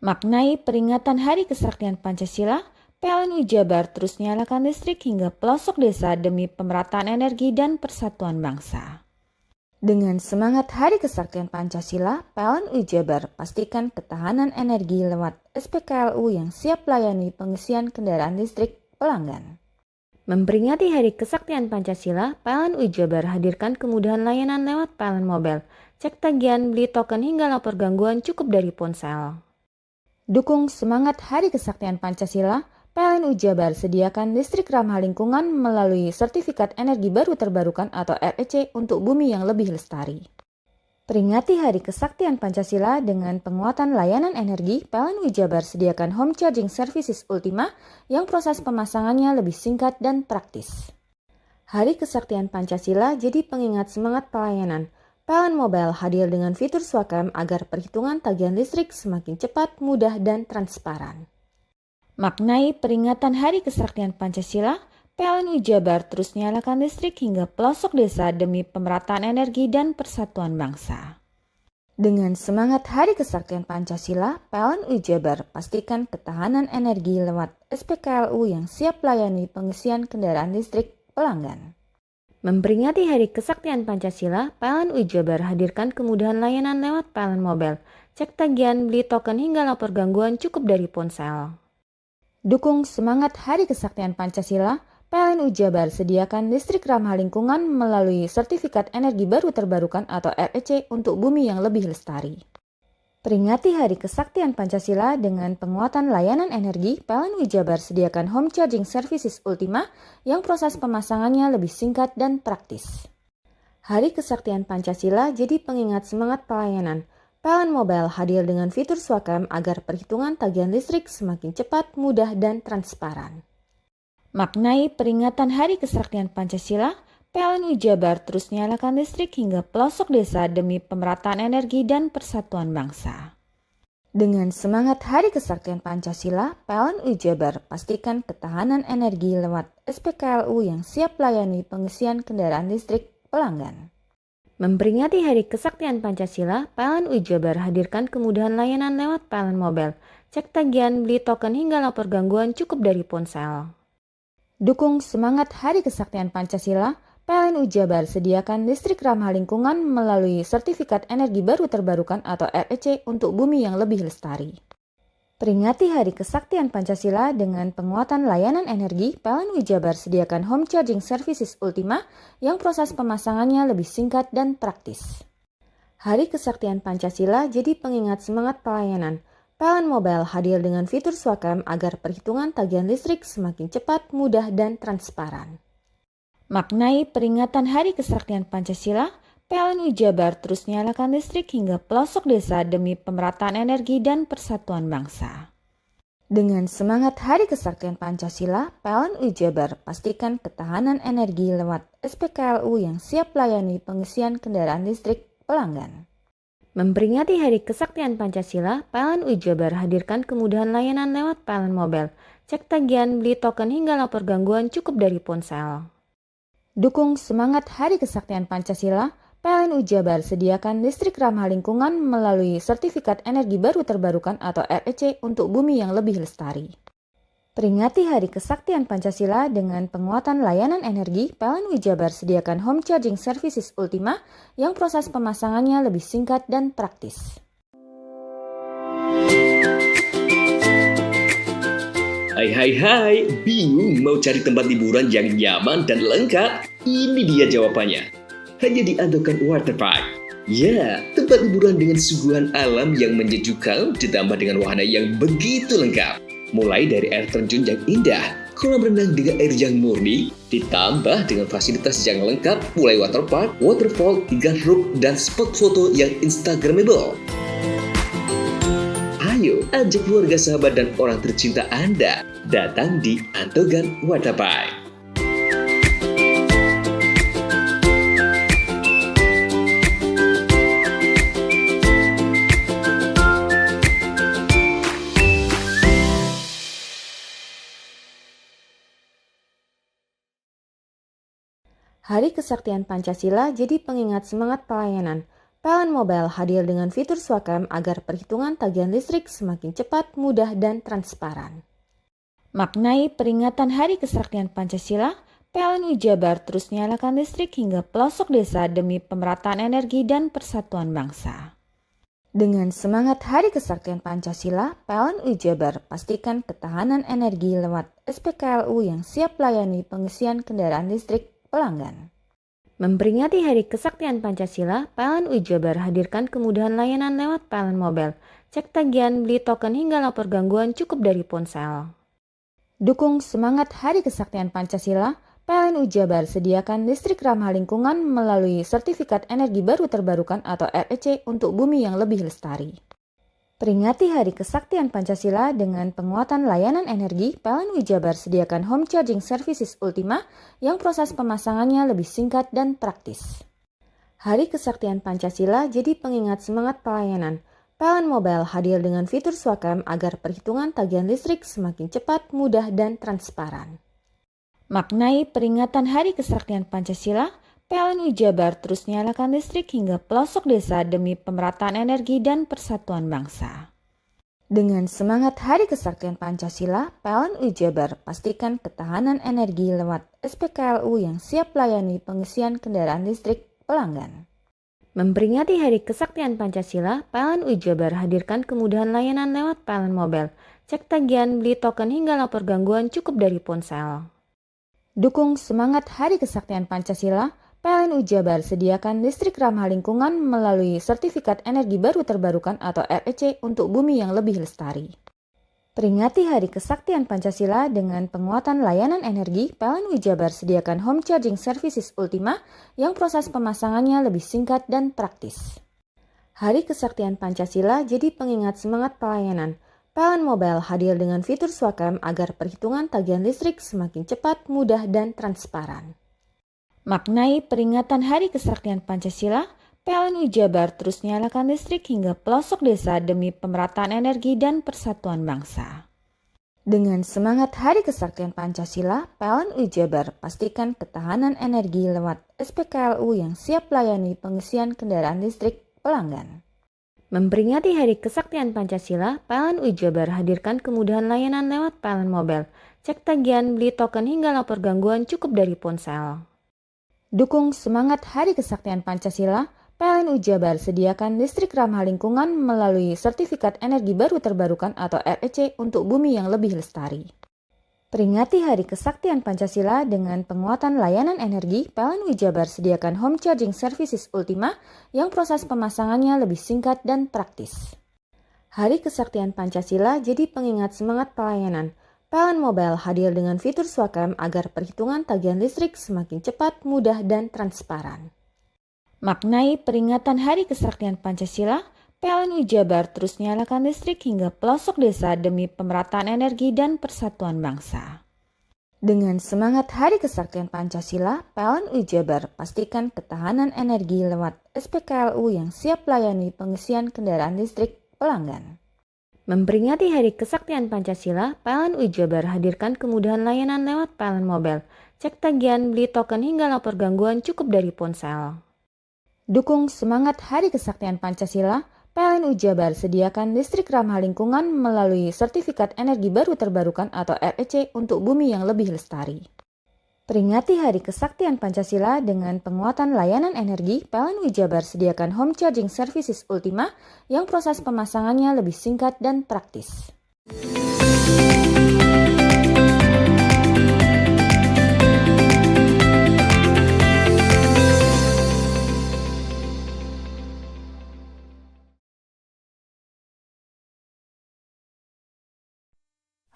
Maknai peringatan Hari Kesaktian Pancasila, PLN UI Jabar terus nyalakan listrik hingga pelosok desa demi pemerataan energi dan persatuan bangsa. Dengan semangat Hari Kesaktian Pancasila, PLN UI Jabar pastikan ketahanan energi lewat SPKLU yang siap layani pengisian kendaraan listrik pelanggan. Memperingati Hari Kesaktian Pancasila, PLN UI Jabar hadirkan kemudahan layanan lewat PLN Mobile. Cek tagihan, beli token hingga lapor gangguan cukup dari ponsel. Dukung semangat Hari Kesaktian Pancasila, PLN Jabar sediakan listrik ramah lingkungan melalui Sertifikat Energi Baru Terbarukan atau REC untuk bumi yang lebih lestari. Peringati Hari Kesaktian Pancasila dengan penguatan layanan energi, PLN Jabar sediakan home charging services Ultima yang proses pemasangannya lebih singkat dan praktis. Hari Kesaktian Pancasila jadi pengingat semangat pelayanan. PLN Mobile hadir dengan fitur Swakam agar perhitungan tagihan listrik semakin cepat, mudah, dan transparan. Maknai peringatan Hari Kesaktian Pancasila, PLN Jabar terus nyalakan listrik hingga pelosok desa demi pemerataan energi dan persatuan bangsa. Dengan semangat Hari Kesaktian Pancasila, PLN Jabar pastikan ketahanan energi lewat SPKLU yang siap layani pengisian kendaraan listrik pelanggan. Memperingati Hari Kesaktian Pancasila, PLN Jabar hadirkan kemudahan layanan lewat PLN Mobile, cek tagihan, beli token hingga lapor gangguan cukup dari ponsel. Dukung semangat Hari Kesaktian Pancasila, PLN Jabar sediakan listrik ramah lingkungan melalui Sertifikat Energi Baru Terbarukan atau REC untuk bumi yang lebih lestari. Peringati Hari Kesaktian Pancasila dengan penguatan layanan energi, PLN Jabar sediakan home charging services Ultima yang proses pemasangannya lebih singkat dan praktis. Hari Kesaktian Pancasila jadi pengingat semangat pelayanan. PLN Mobile hadir dengan fitur Swakam agar perhitungan tagihan listrik semakin cepat, mudah, dan transparan. Maknai peringatan Hari Kesaktian Pancasila, PLN Jabar terus nyalakan listrik hingga pelosok desa demi pemerataan energi dan persatuan bangsa. Dengan semangat Hari Kesaktian Pancasila, PLN Jabar pastikan ketahanan energi lewat SPKLU yang siap layani pengisian kendaraan listrik pelanggan. Memperingati Hari Kesaktian Pancasila, PLN Jabar hadirkan kemudahan layanan lewat PLN Mobile, cek tagihan, beli token hingga lapor gangguan cukup dari ponsel. Dukung semangat Hari Kesaktian Pancasila, PLN Jabar sediakan listrik ramah lingkungan melalui Sertifikat Energi Baru Terbarukan atau REC untuk bumi yang lebih lestari. Peringati Hari Kesaktian Pancasila dengan penguatan layanan energi, PLN Jabar sediakan home charging services Ultima yang proses pemasangannya lebih singkat dan praktis. Hari Kesaktian Pancasila jadi pengingat semangat pelayanan. PLN Mobile hadir dengan fitur Swakam agar perhitungan tagihan listrik semakin cepat, mudah, dan transparan. Maknai peringatan Hari Kesaktian Pancasila, PLN Jabar terus nyalakan listrik hingga pelosok desa demi pemerataan energi dan persatuan bangsa. Dengan semangat Hari Kesaktian Pancasila, PLN Jabar pastikan ketahanan energi lewat SPKLU yang siap layani pengisian kendaraan listrik pelanggan. Memperingati Hari Kesaktian Pancasila, PLN Jabar hadirkan kemudahan layanan lewat PLN Mobile, cek tagihan, beli token hingga lapor gangguan cukup dari ponsel. Dukung semangat Hari Kesaktian Pancasila, PLN Jabar sediakan listrik ramah lingkungan melalui Sertifikat Energi Baru Terbarukan atau REC untuk bumi yang lebih lestari. Peringati Hari Kesaktian Pancasila dengan penguatan layanan energi, PLN Jabar sediakan home charging services Ultima yang proses pemasangannya lebih singkat dan praktis. Hai, bingung mau cari tempat liburan yang nyaman dan lengkap? Ini dia jawabannya. Hanya di Andokan Waterpark. Ya, tempat liburan dengan suguhan alam yang menyejukkan ditambah dengan wahana yang begitu lengkap. Mulai dari air terjun yang indah, kolam renang dengan air yang murni, ditambah dengan fasilitas yang lengkap mulai waterpark, waterfall, hingga roof dan spot foto yang instagramable. Ayo, ajak keluarga, sahabat, dan orang tercinta Anda datang di Andokan Waterpark. Hari Kesaktian Pancasila jadi pengingat semangat pelayanan. PLN Mobile hadir dengan fitur Swakam agar perhitungan tagihan listrik semakin cepat, mudah, dan transparan. Maknai peringatan Hari Kesaktian Pancasila, PLN Jabar terus nyalakan listrik hingga pelosok desa demi pemerataan energi dan persatuan bangsa. Dengan semangat Hari Kesaktian Pancasila, PLN Jabar pastikan ketahanan energi lewat SPKLU yang siap layani pengisian kendaraan listrik pelanggan. Memperingati Hari Kesaktian Pancasila, PLN Jabar hadirkan kemudahan layanan lewat PLN Mobile, cek tagihan, beli token hingga lapor gangguan cukup dari ponsel. Dukung semangat Hari Kesaktian Pancasila, PLN Jabar sediakan listrik ramah lingkungan melalui Sertifikat Energi Baru Terbarukan atau REC untuk bumi yang lebih lestari. Peringati Hari Kesaktian Pancasila dengan penguatan layanan energi, PLN Jabar sediakan home charging services Ultima yang proses pemasangannya lebih singkat dan praktis. Hari Kesaktian Pancasila jadi pengingat semangat pelayanan. PLN Mobile hadir dengan fitur Swakam agar perhitungan tagihan listrik semakin cepat, mudah, dan transparan. Maknai peringatan Hari Kesaktian Pancasila, PLN Jabar terus nyalakan listrik hingga pelosok desa demi pemerataan energi dan persatuan bangsa. Dengan semangat Hari Kesaktian Pancasila, PLN Jabar pastikan ketahanan energi lewat SPKLU yang siap layani pengisian kendaraan listrik pelanggan. Memperingati Hari Kesaktian Pancasila, PLN Jabar hadirkan kemudahan layanan lewat PLN Mobile. Cek tagihan, beli token hingga lapor gangguan cukup dari ponsel. Dukung semangat Hari Kesaktian Pancasila, PLN Jabar sediakan listrik ramah lingkungan melalui Sertifikat Energi Baru Terbarukan atau REC untuk bumi yang lebih lestari. Peringati Hari Kesaktian Pancasila dengan penguatan layanan energi, PLN Jabar sediakan home charging services Ultima yang proses pemasangannya lebih singkat dan praktis. Hari Kesaktian Pancasila jadi pengingat semangat pelayanan. PLN Mobile hadir dengan fitur Swakam agar perhitungan tagihan listrik semakin cepat, mudah, dan transparan. Maknai peringatan Hari Kesaktian Pancasila, PLN Jabar terus nyalakan listrik hingga pelosok desa demi pemerataan energi dan persatuan bangsa. Dengan semangat Hari Kesaktian Pancasila, PLN Jabar pastikan ketahanan energi lewat SPKLU yang siap layani pengisian kendaraan listrik pelanggan. Memperingati Hari Kesaktian Pancasila, PLN Jabar hadirkan kemudahan layanan lewat PLN Mobile. Cek tagihan, beli token hingga lapor gangguan cukup dari ponsel. Dukung semangat Hari Kesaktian Pancasila, PLN Jabar sediakan listrik ramah lingkungan melalui Sertifikat Energi Baru Terbarukan atau REC untuk bumi yang lebih lestari. Peringati Hari Kesaktian Pancasila dengan penguatan layanan energi, PLN Jabar sediakan home charging services Ultima yang proses pemasangannya lebih singkat dan praktis. Hari Kesaktian Pancasila jadi pengingat semangat pelayanan. PLN Mobile hadir dengan fitur Swakam agar perhitungan tagihan listrik semakin cepat, mudah, dan transparan. Maknai peringatan Hari Kesaktian Pancasila, PLN Jabar terus nyalakan listrik hingga pelosok desa demi pemerataan energi dan persatuan bangsa. Dengan semangat Hari Kesaktian Pancasila, PLN Jabar pastikan ketahanan energi lewat SPKLU yang siap layani pengisian kendaraan listrik pelanggan. Memperingati Hari Kesaktian Pancasila, PLN Jabar hadirkan kemudahan layanan lewat PLN Mobile. Cek tagihan, beli token hingga lapor gangguan cukup dari ponsel. Dukung semangat Hari Kesaktian Pancasila, PLN Jabar sediakan listrik ramah lingkungan melalui Sertifikat Energi Baru Terbarukan atau REC untuk bumi yang lebih lestari. Peringati Hari Kesaktian Pancasila dengan penguatan layanan energi, PLN Jabar sediakan home charging services Ultima yang proses pemasangannya lebih singkat dan praktis.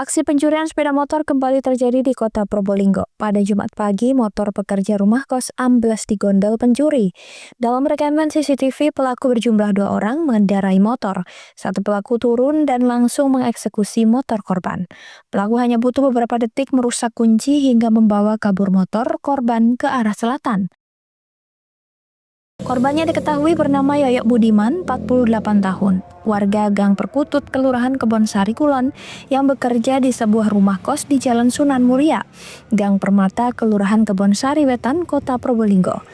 Aksi pencurian sepeda motor kembali terjadi di kota Probolinggo. Pada Jumat pagi, motor pekerja rumah kos ambles di gondol pencuri. Dalam rekaman CCTV, pelaku berjumlah 2 orang mengendarai motor. Satu pelaku turun dan langsung mengeksekusi motor korban. Pelaku hanya butuh beberapa detik merusak kunci hingga membawa kabur motor korban ke arah selatan. Korbannya diketahui bernama Yoyok Budiman, 48 tahun, warga Gang Perkutut, Kelurahan Kebonsari Kulon, yang bekerja di sebuah rumah kos di Jalan Sunan Muria, Gang Permata, Kelurahan Kebonsari Wetan, Kota Probolinggo.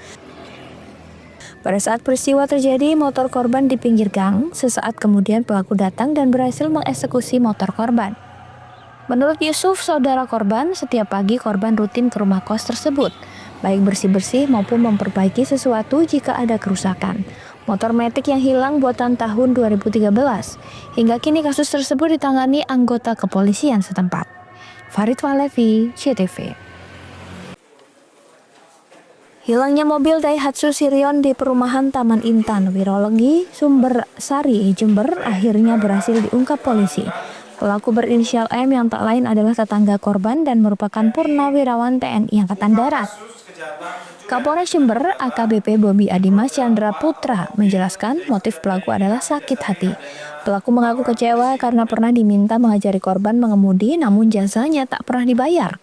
Pada saat peristiwa terjadi, motor korban di pinggir gang. Sesaat kemudian pelaku datang dan berhasil mengeksekusi motor korban. Menurut Yusuf, saudara korban, setiap pagi korban rutin ke rumah kos tersebut, baik bersih-bersih maupun memperbaiki sesuatu jika ada kerusakan. Motor Matic yang hilang buatan tahun 2013. Hingga kini kasus tersebut ditangani anggota kepolisian setempat. Farid Walevi, CTV. Hilangnya mobil Daihatsu Sirion di perumahan Taman Intan, Wirologi, Sumber Sari, Jember akhirnya berhasil diungkap polisi. Pelaku berinisial M yang tak lain adalah tetangga korban dan merupakan purnawirawan TNI Angkatan Darat. Kapolres Jember AKBP Bobi Adimas Chandra Putra menjelaskan motif pelaku adalah sakit hati. Pelaku mengaku kecewa karena pernah diminta mengajari korban mengemudi namun jasanya tak pernah dibayar.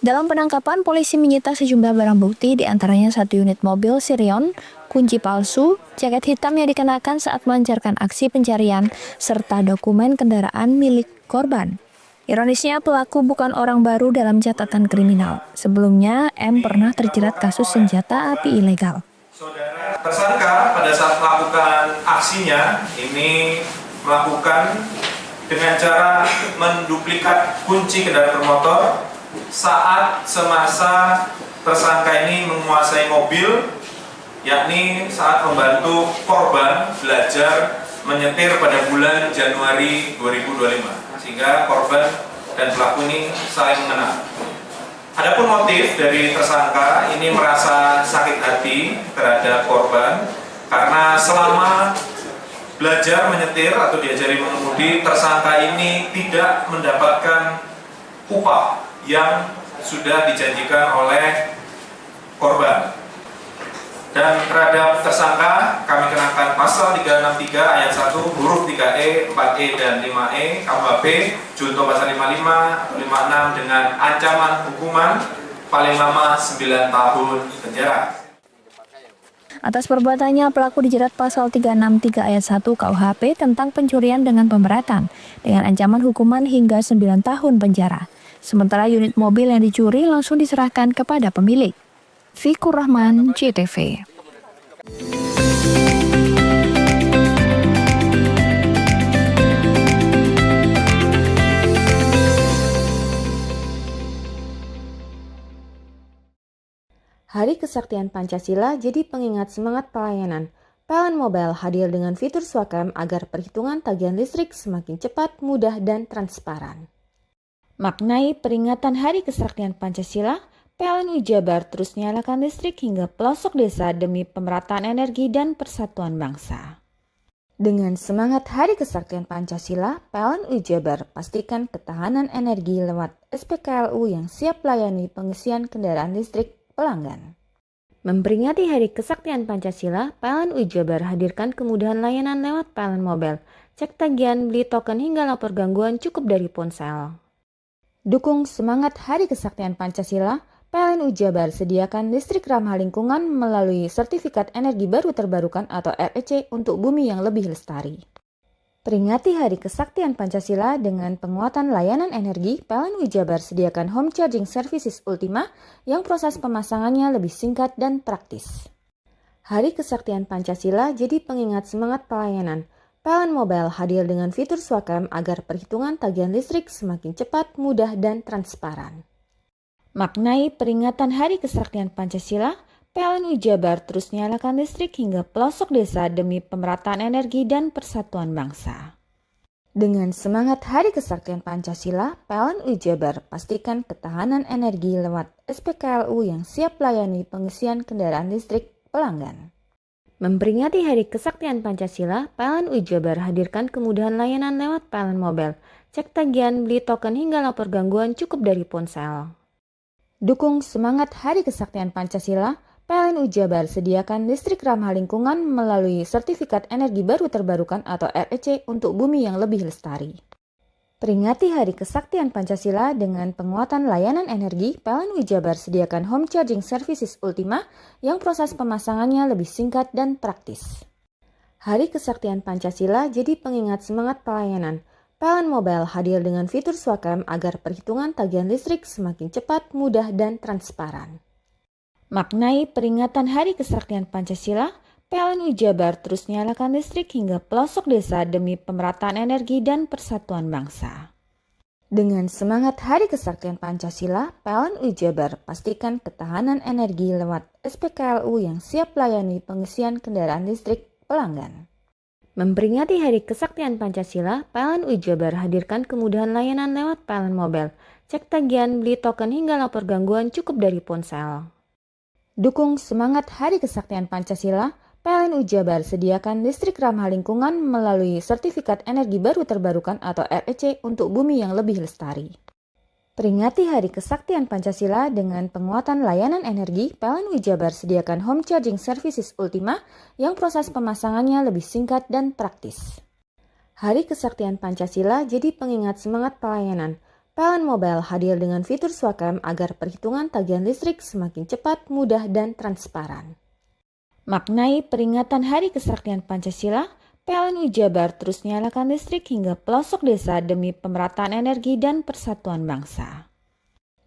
Dalam penangkapan, polisi menyita sejumlah barang bukti diantaranya 1 unit mobil Sirion, kunci palsu, jaket hitam yang dikenakan saat melancarkan aksi pencarian, serta dokumen kendaraan milik korban. Ironisnya, pelaku bukan orang baru dalam catatan kriminal. Sebelumnya, M pernah terjerat kasus senjata api ilegal. Tersangka pada saat melakukan aksinya ini melakukan dengan cara menduplikat kunci kendaraan bermotor saat semasa tersangka ini menguasai mobil, yakni saat membantu korban belajar menyetir pada bulan Januari 2025. Sehingga korban dan pelaku ini saling mengenal. Adapun motif dari tersangka ini merasa sakit hati terhadap korban karena selama belajar menyetir atau diajari mengemudi, tersangka ini tidak mendapatkan upah yang sudah dijanjikan oleh korban. Dan terhadap tersangka kami kenakan pasal 363 ayat 1 huruf 3E, 4E, dan 5E KUHP junto pasal 55, 56 dengan ancaman hukuman paling lama 9 tahun penjara. Atas perbuatannya, pelaku dijerat pasal 363 ayat 1 KUHP tentang pencurian dengan pemberatan dengan ancaman hukuman hingga 9 tahun penjara. Sementara unit mobil yang dicuri langsung diserahkan kepada pemilik. Fikur Rahman, CTV. Hari Kesaktian Pancasila jadi pengingat semangat pelayanan. PLN Mobile hadir dengan fitur Swakam agar perhitungan tagihan listrik semakin cepat, mudah, dan transparan. Maknai peringatan Hari Kesaktian Pancasila, PLN Jabar terus nyalakan listrik hingga pelosok desa demi pemerataan energi dan persatuan bangsa. Dengan semangat Hari Kesaktian Pancasila, PLN Jabar pastikan ketahanan energi lewat SPKLU yang siap layani pengisian kendaraan listrik pelanggan. Memperingati Hari Kesaktian Pancasila, PLN Jabar hadirkan kemudahan layanan lewat PLN Mobile. Cek tagihan, beli token hingga lapor gangguan cukup dari ponsel. Dukung semangat Hari Kesaktian Pancasila, PLN Jabar sediakan listrik ramah lingkungan melalui Sertifikat Energi Baru Terbarukan atau REC untuk bumi yang lebih lestari. Peringati Hari Kesaktian Pancasila dengan penguatan layanan energi, PLN Jabar sediakan Home Charging Services Ultima yang proses pemasangannya lebih singkat dan praktis. Hari Kesaktian Pancasila jadi pengingat semangat pelayanan. PLN Mobile hadir dengan fitur Swakam agar perhitungan tagihan listrik semakin cepat, mudah, dan transparan. Maknai peringatan Hari Kesaktian Pancasila, PLN Jabar terus nyalakan listrik hingga pelosok desa demi pemerataan energi dan persatuan bangsa. Dengan semangat Hari Kesaktian Pancasila, PLN Jabar pastikan ketahanan energi lewat SPKLU yang siap layani pengisian kendaraan listrik pelanggan. Memperingati Hari Kesaktian Pancasila, PLN Jabar hadirkan kemudahan layanan lewat PLN Mobile. Cek tagihan, beli token hingga lapor gangguan cukup dari ponsel. Dukung semangat Hari Kesaktian Pancasila, PLN Jabar sediakan listrik ramah lingkungan melalui Sertifikat Energi Baru Terbarukan atau REC untuk bumi yang lebih lestari. Peringati Hari Kesaktian Pancasila dengan penguatan layanan energi, PLN Jabar sediakan Home Charging Services Ultima yang proses pemasangannya lebih singkat dan praktis. Hari Kesaktian Pancasila jadi pengingat semangat pelayanan. PLN Mobile hadir dengan fitur Swakam agar perhitungan tagihan listrik semakin cepat, mudah, dan transparan. Maknai peringatan Hari Kesaktian Pancasila, PLN Jabar terus nyalakan listrik hingga pelosok desa demi pemerataan energi dan persatuan bangsa. Dengan semangat Hari Kesaktian Pancasila, PLN Jabar pastikan ketahanan energi lewat SPKLU yang siap layani pengisian kendaraan listrik pelanggan. Memperingati Hari Kesaktian Pancasila, PLN Jabar hadirkan kemudahan layanan lewat PLN Mobile. Cek tagihan, beli token hingga lapor gangguan cukup dari ponsel. Dukung semangat Hari Kesaktian Pancasila, PLN Jabar sediakan listrik ramah lingkungan melalui Sertifikat Energi Baru Terbarukan atau REC untuk bumi yang lebih lestari. Peringati Hari Kesaktian Pancasila dengan penguatan layanan energi, PLN Jabar sediakan Home Charging Services Ultima yang proses pemasangannya lebih singkat dan praktis. Hari Kesaktian Pancasila jadi pengingat semangat pelayanan. PLN Mobile hadir dengan fitur Swakam agar perhitungan tagihan listrik semakin cepat, mudah, dan transparan. Maknai peringatan Hari Kesaktian Pancasila, PLN Jabar terus nyalakan listrik hingga pelosok desa demi pemerataan energi dan persatuan bangsa.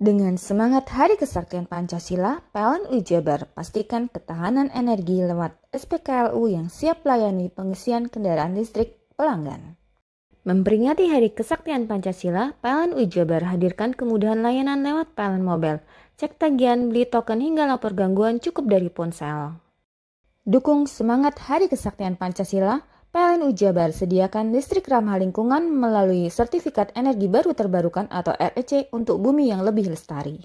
Dengan semangat Hari Kesaktian Pancasila, PLN Jabar pastikan ketahanan energi lewat SPKLU yang siap layani pengisian kendaraan listrik pelanggan. Memperingati Hari Kesaktian Pancasila, PLN Jabar hadirkan kemudahan layanan lewat PLN Mobile, cek tagihan, beli token hingga lapor gangguan cukup dari ponsel. Dukung semangat Hari Kesaktian Pancasila, PLN Jabar sediakan listrik ramah lingkungan melalui Sertifikat Energi Baru Terbarukan atau REC untuk bumi yang lebih lestari.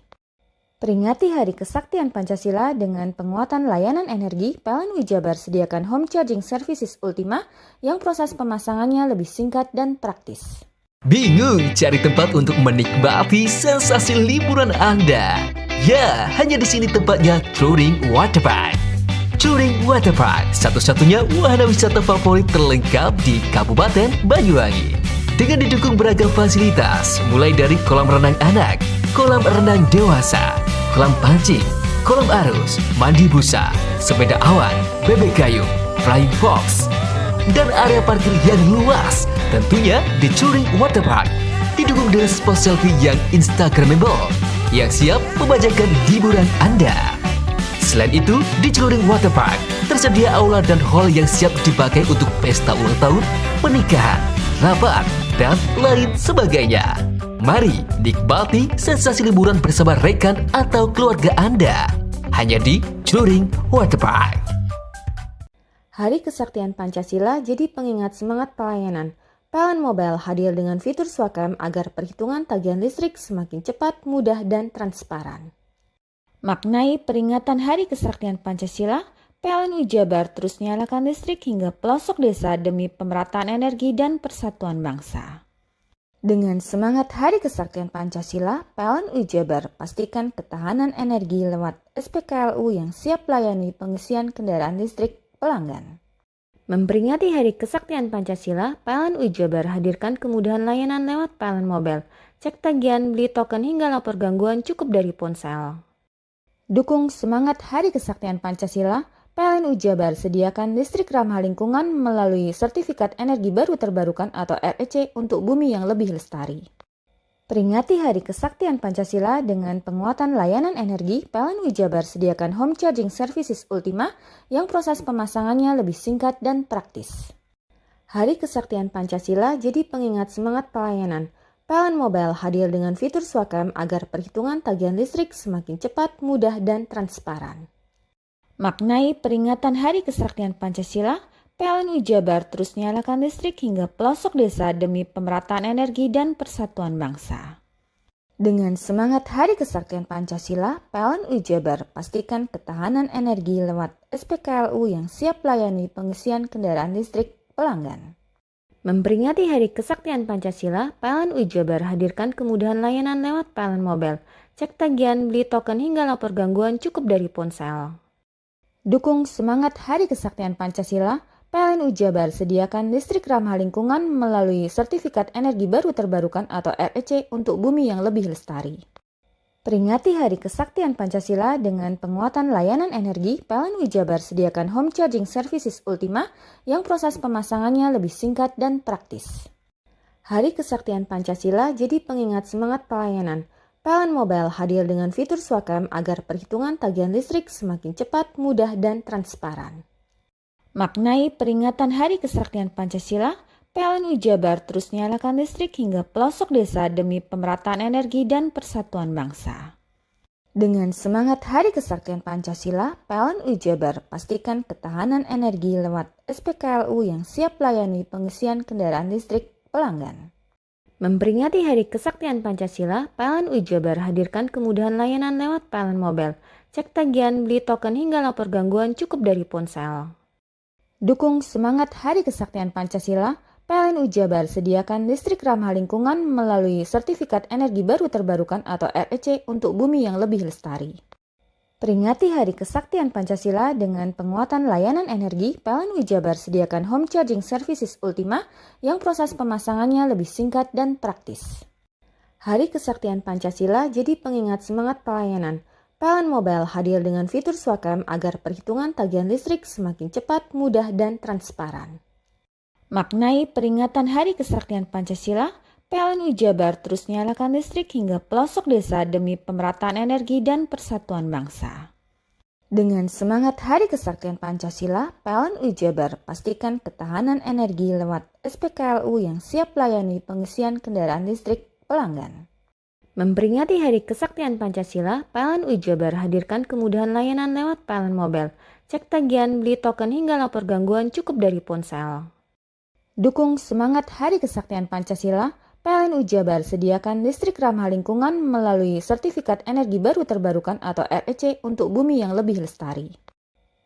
Peringati Hari Kesaktian Pancasila dengan penguatan layanan energi, PLN Jabar sediakan Home Charging Services Ultima yang proses pemasangannya lebih singkat dan praktis. Bingung cari tempat untuk menikmati sensasi liburan Anda? Ya, hanya di sini tempatnya Touring Waterpark. Touring Waterpark, satu-satunya wahana wisata favorit terlengkap di Kabupaten Banyuwangi. Dengan didukung beragam fasilitas, mulai dari kolam renang anak, kolam renang dewasa, kolam pancing, kolam arus, mandi busa, sepeda awan, bebek kayu, flying fox, dan area parkir yang luas. Tentunya di Touring Waterpark, didukung dengan spot selfie yang instagramable, yang siap membajakan hiburan Anda. Selain itu, di Touring Waterpark tersedia aula dan hall yang siap dipakai untuk pesta ulang tahun, pernikahan, rapat, dan lain sebagainya. Mari nikmati sensasi liburan bersama rekan atau keluarga Anda. Hanya di Touring Waterpark. Hari Kesaktian Pancasila jadi pengingat semangat pelayanan. PLN Mobile hadir dengan fitur Swakam agar perhitungan tagihan listrik semakin cepat, mudah, dan transparan. Maknai peringatan Hari Kesaktian Pancasila, PLN Jabar terus nyalakan listrik hingga pelosok desa demi pemerataan energi dan persatuan bangsa. Dengan semangat Hari Kesaktian Pancasila, PLN Jabar pastikan ketahanan energi lewat SPKLU yang siap layani pengisian kendaraan listrik pelanggan. Memperingati Hari Kesaktian Pancasila, PLN Jabar hadirkan kemudahan layanan lewat PLN Mobile, cek tagihan, beli token hingga lapor gangguan cukup dari ponsel. Dukung semangat Hari Kesaktian Pancasila, PLN Jabar sediakan listrik ramah lingkungan melalui Sertifikat Energi Baru Terbarukan atau REC untuk bumi yang lebih lestari. Peringati Hari Kesaktian Pancasila dengan penguatan layanan energi, PLN Jabar sediakan Home Charging Services Ultima yang proses pemasangannya lebih singkat dan praktis. Hari Kesaktian Pancasila jadi pengingat semangat pelayanan. PLN Mobile hadir dengan fitur Swakam agar perhitungan tagihan listrik semakin cepat, mudah, dan transparan. Maknai peringatan Hari Kesaktian Pancasila, PLN Jabar terus nyalakan listrik hingga pelosok desa demi pemerataan energi dan persatuan bangsa. Dengan semangat Hari Kesaktian Pancasila, PLN Jabar pastikan ketahanan energi lewat SPKLU yang siap layani pengisian kendaraan listrik pelanggan. Memperingati Hari Kesaktian Pancasila, PLN Jabar hadirkan kemudahan layanan lewat PLN Mobile, cek tagihan, beli token hingga lapor gangguan cukup dari ponsel. Dukung semangat Hari Kesaktian Pancasila, PLN Jabar sediakan listrik ramah lingkungan melalui Sertifikat Energi Baru Terbarukan atau REC untuk bumi yang lebih lestari. Peringati Hari Kesaktian Pancasila dengan penguatan layanan energi, PLN Jabar sediakan Home Charging Services Ultima yang proses pemasangannya lebih singkat dan praktis. Hari Kesaktian Pancasila jadi pengingat semangat pelayanan. PLN Mobile hadir dengan fitur Swakam agar perhitungan tagihan listrik semakin cepat, mudah, dan transparan. Maknai peringatan Hari Kesaktian Pancasila, PLN Jabar terus nyalakan listrik hingga pelosok desa demi pemerataan energi dan persatuan bangsa. Dengan semangat Hari Kesaktian Pancasila, PLN Jabar pastikan ketahanan energi lewat SPKLU yang siap layani pengisian kendaraan listrik pelanggan. Memperingati Hari Kesaktian Pancasila, PLN Jabar hadirkan kemudahan layanan lewat PLN Mobile, cek tagihan, beli token hingga lapor gangguan cukup dari ponsel. Dukung semangat Hari Kesaktian Pancasila, PLN Jabar sediakan listrik ramah lingkungan melalui Sertifikat Energi Baru Terbarukan atau REC untuk bumi yang lebih lestari. Peringati Hari Kesaktian Pancasila dengan penguatan layanan energi, PLN Jabar sediakan home charging services Ultima yang proses pemasangannya lebih singkat dan praktis. Hari Kesaktian Pancasila jadi pengingat semangat pelayanan. PLN Mobile hadir dengan fitur Swakam agar perhitungan tagihan listrik semakin cepat, mudah, dan transparan. Maknai peringatan Hari Kesaktian Pancasila, PLN Jabar terus nyalakan listrik hingga pelosok desa demi pemerataan energi dan persatuan bangsa. Dengan semangat Hari Kesaktian Pancasila, PLN Jabar pastikan ketahanan energi lewat SPKLU yang siap layani pengisian kendaraan listrik pelanggan. Memperingati Hari Kesaktian Pancasila, PLN Jabar hadirkan kemudahan layanan lewat PLN Mobile. Cek tagihan, beli token hingga lapor gangguan cukup dari ponsel. Dukung semangat Hari Kesaktian Pancasila, PLN Jabar sediakan listrik ramah lingkungan melalui Sertifikat Energi Baru Terbarukan atau REC untuk bumi yang lebih lestari.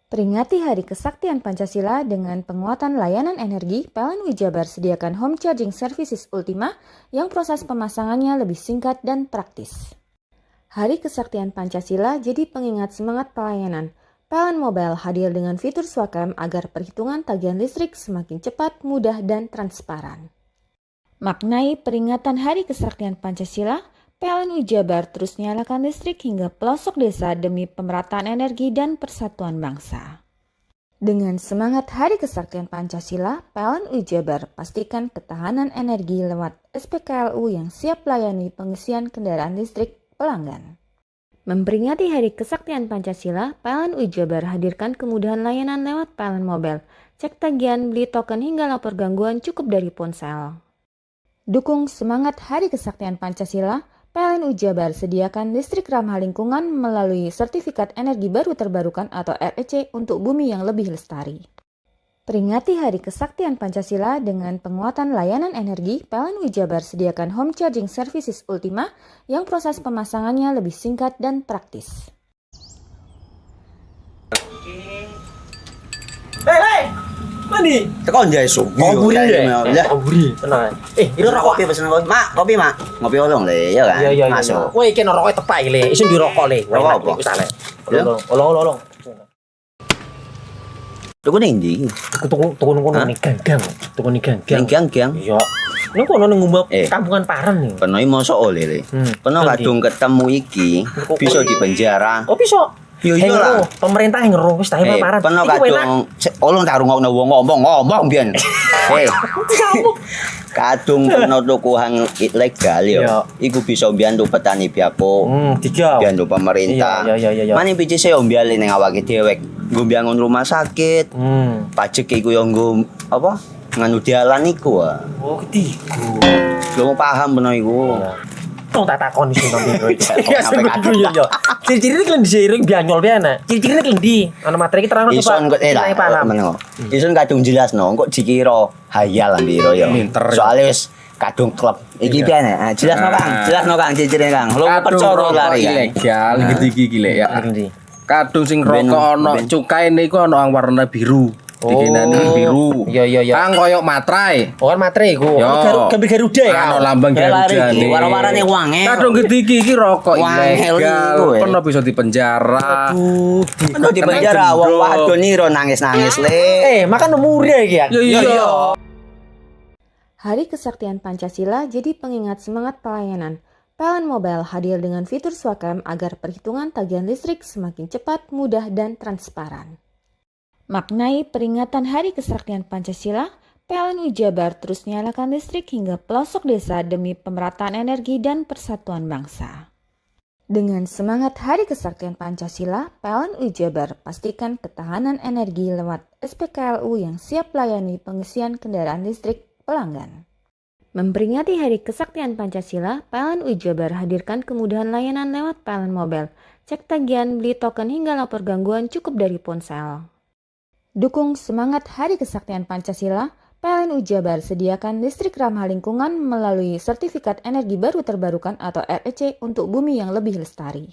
Peringati Hari Kesaktian Pancasila dengan penguatan layanan energi, PLN Jabar sediakan home charging services Ultima yang proses pemasangannya lebih singkat dan praktis. Hari Kesaktian Pancasila jadi pengingat semangat pelayanan. PLN Mobile hadir dengan fitur Swakam agar perhitungan tagihan listrik semakin cepat, mudah, dan transparan. Maknai peringatan Hari Kesaktian Pancasila, PLN Jabar terus nyalakan listrik hingga pelosok desa demi pemerataan energi dan persatuan bangsa. Dengan semangat Hari Kesaktian Pancasila, PLN Jabar pastikan ketahanan energi lewat SPKLU yang siap layani pengisian kendaraan listrik pelanggan. Memperingati Hari Kesaktian Pancasila, PLN Jabar hadirkan kemudahan layanan lewat PLN Mobile. Cek tagihan, beli token hingga lapor gangguan cukup dari ponsel. Dukung semangat Hari Kesaktian Pancasila, PLN Jabar sediakan listrik ramah lingkungan melalui Sertifikat Energi Baru Terbarukan atau REC untuk bumi yang lebih lestari. Peringati Hari Kesaktian Pancasila dengan penguatan layanan energi, PLN Jabar sediakan home charging services Ultima yang proses pemasangannya lebih singkat dan praktis. Hei! Mandi. Tekan jaya su. Buri deh. Buri, tenang. Ini rokok. Kopi pesen kopi. Mak, kopi mak. Ngopi olong le, ya kan? Iya. Masuk. Woi, iki rokoknya tepak le. Isin dirokok le. Rokok apa? Wis ale. Olong. Tuku ning ndi? Tuku ning gang. Tuku ning gang. Gang. Iya. Ning kono ning ngumap kampungan Paren nih. Peno iki mosok oleh le. Peno kadung ketemu iki bisa dipenjara. Oh, bisa. Yo iya lah. Pemerintah yang ngeru wis tahe Paren. Peno kadung olong tak rungokno wong ngomong biyen. Kadung peno tuku hang ilegal yo. Iku bisa mbiyantu petani biako. Mbiyantu pemerintah. Iya. Mane pici se mbiali ning awake dhewek. Nggo mbiangun rumah sakit. Pajak iku yo nggo apa? Nganu dalan iku. Oh, ketiku. Lu paham peno iku. Tong tak takon sing nang biro iki. Ya sebetul yo. Ciri-ciri iki diseiring bianyol piye ana. Ciri-ciri iki ndi? Ana materi iki terang Ison kok meneng. Ison kadung jelasno kok dikira hayal nang biro yo. Soale wis kadung klub. Iki piye nek? Jelasno Kang, ciri-ciri Kang. Lu percaya lari ilegal iki lek ya. Kadung sing rokok ana cukaine iku ana warna biru. Dikenani biru. Iya. Kang koyo materai. Oh, kan materai iku. Gambar Garuda ya. Ano lambang Garuda iki. Warna-warnane wange. Kadung iki rokok ilegal. Peno bisa dipenjara. Peno dipenjara wong wadon iro nangis-nangis le. Makan murah iki ya. Iya. Hari Kesaktian Pancasila jadi pengingat semangat pelayanan. PLN Mobile hadir dengan fitur Swakam agar perhitungan tagihan listrik semakin cepat, mudah, dan transparan. Maknai peringatan Hari Kesaktian Pancasila, PLN Jabar terus nyalakan listrik hingga pelosok desa demi pemerataan energi dan persatuan bangsa. Dengan semangat Hari Kesaktian Pancasila, PLN Jabar pastikan ketahanan energi lewat SPKLU yang siap layani pengisian kendaraan listrik pelanggan. Memperingati Hari Kesaktian Pancasila, PLN Jabar hadirkan kemudahan layanan lewat PLN Mobile. Cek tagihan, beli token hingga lapor gangguan cukup dari ponsel. Dukung semangat Hari Kesaktian Pancasila, PLN Jabar sediakan listrik ramah lingkungan melalui Sertifikat Energi Baru Terbarukan atau REC untuk bumi yang lebih lestari.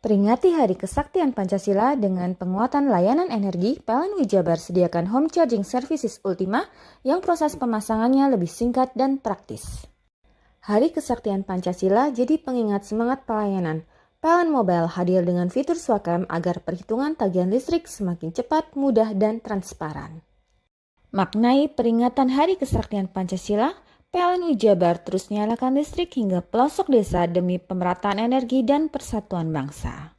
Peringati Hari Kesaktian Pancasila dengan penguatan layanan energi, PLN Jabar sediakan home charging services Ultima yang proses pemasangannya lebih singkat dan praktis. Hari Kesaktian Pancasila jadi pengingat semangat pelayanan. PLN Mobile hadir dengan fitur Swakam agar perhitungan tagihan listrik semakin cepat, mudah, dan transparan. Maknai peringatan Hari Kesaktian Pancasila, PLN Jabar terus nyalakan listrik hingga pelosok desa demi pemerataan energi dan persatuan bangsa.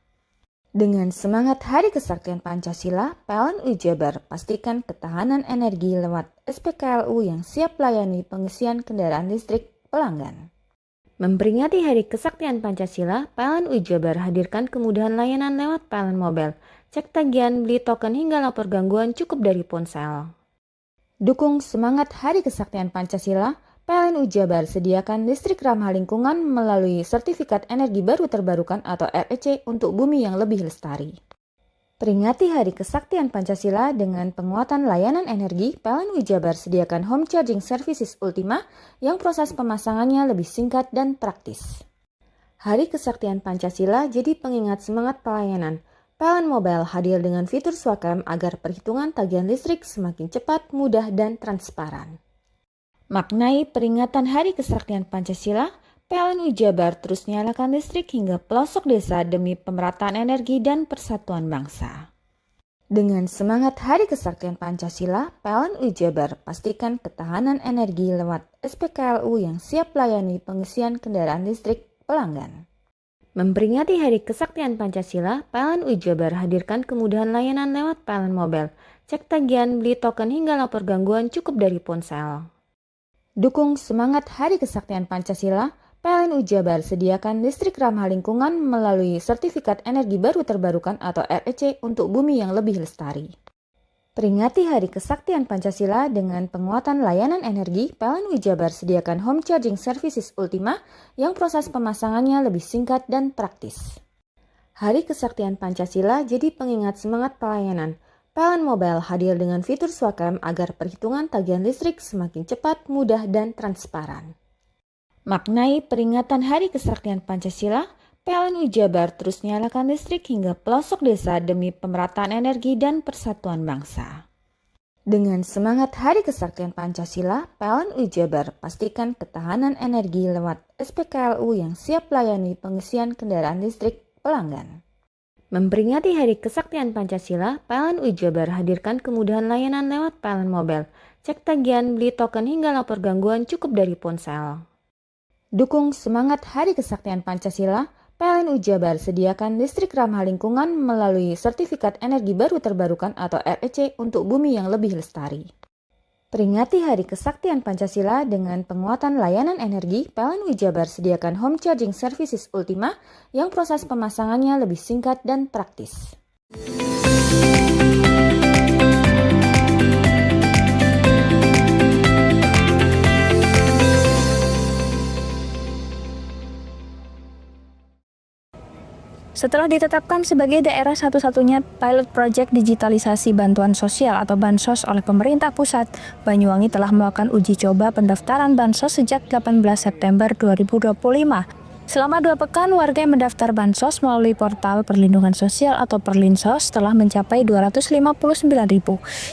Dengan semangat Hari Kesaktian Pancasila, PLN Jabar pastikan ketahanan energi lewat SPKLU yang siap layani pengisian kendaraan listrik pelanggan. Memperingati Hari Kesaktian Pancasila, PLN Jabar hadirkan kemudahan layanan lewat PLN Mobile. Cek tagihan, beli token hingga lapor gangguan cukup dari ponsel. Dukung semangat Hari Kesaktian Pancasila, PLN Jabar sediakan listrik ramah lingkungan melalui Sertifikat Energi Baru Terbarukan atau REC untuk bumi yang lebih lestari. Peringati Hari Kesaktian Pancasila dengan penguatan layanan energi, PLN Jabar sediakan home charging services Ultima yang proses pemasangannya lebih singkat dan praktis. Hari Kesaktian Pancasila jadi pengingat semangat pelayanan. PLN Mobile hadir dengan fitur Swakam agar perhitungan tagihan listrik semakin cepat, mudah, dan transparan. Maknai peringatan Hari Kesaktian Pancasila, PLN Jabar terus nyalakan listrik hingga pelosok desa demi pemerataan energi dan persatuan bangsa. Dengan semangat Hari Kesaktian Pancasila, PLN Jabar pastikan ketahanan energi lewat SPKLU yang siap layani pengisian kendaraan listrik pelanggan. Memperingati Hari Kesaktian Pancasila, PLN Jabar hadirkan kemudahan layanan lewat PLN Mobile. Cek tagihan, beli token hingga lapor gangguan cukup dari ponsel. Dukung semangat Hari Kesaktian Pancasila, PLN Jabar sediakan listrik ramah lingkungan melalui Sertifikat Energi Baru Terbarukan atau REC untuk bumi yang lebih lestari. Peringati Hari Kesaktian Pancasila dengan penguatan layanan energi, PLN Jabar sediakan home charging services Ultima yang proses pemasangannya lebih singkat dan praktis. Hari Kesaktian Pancasila jadi pengingat semangat pelayanan. PLN Mobile hadir dengan fitur Swakam agar perhitungan tagihan listrik semakin cepat, mudah, dan transparan. Maknai peringatan Hari Kesaktian Pancasila, PLN Jabar terus nyalakan listrik hingga pelosok desa demi pemerataan energi dan persatuan bangsa. Dengan semangat Hari Kesaktian Pancasila, PLN Jabar pastikan ketahanan energi lewat SPKLU yang siap layani pengisian kendaraan listrik pelanggan. Memperingati Hari Kesaktian Pancasila, PLN Jabar hadirkan kemudahan layanan lewat PLN Mobile. Cek tagihan, beli token hingga lapor gangguan cukup dari ponsel. Dukung semangat Hari Kesaktian Pancasila, PLN Jabar sediakan listrik ramah lingkungan melalui Sertifikat Energi Baru Terbarukan atau REC untuk bumi yang lebih lestari. Peringati Hari Kesaktian Pancasila dengan penguatan layanan energi, PLN Jabar sediakan home charging services Ultima yang proses pemasangannya lebih singkat dan praktis. Setelah ditetapkan sebagai daerah satu-satunya pilot project digitalisasi bantuan sosial atau Bansos oleh pemerintah pusat, Banyuwangi telah melakukan uji coba pendaftaran Bansos sejak 18 September 2025. Selama 2 pekan, warga yang mendaftar Bansos melalui portal perlindungan sosial atau Perlinsos telah mencapai 259.000.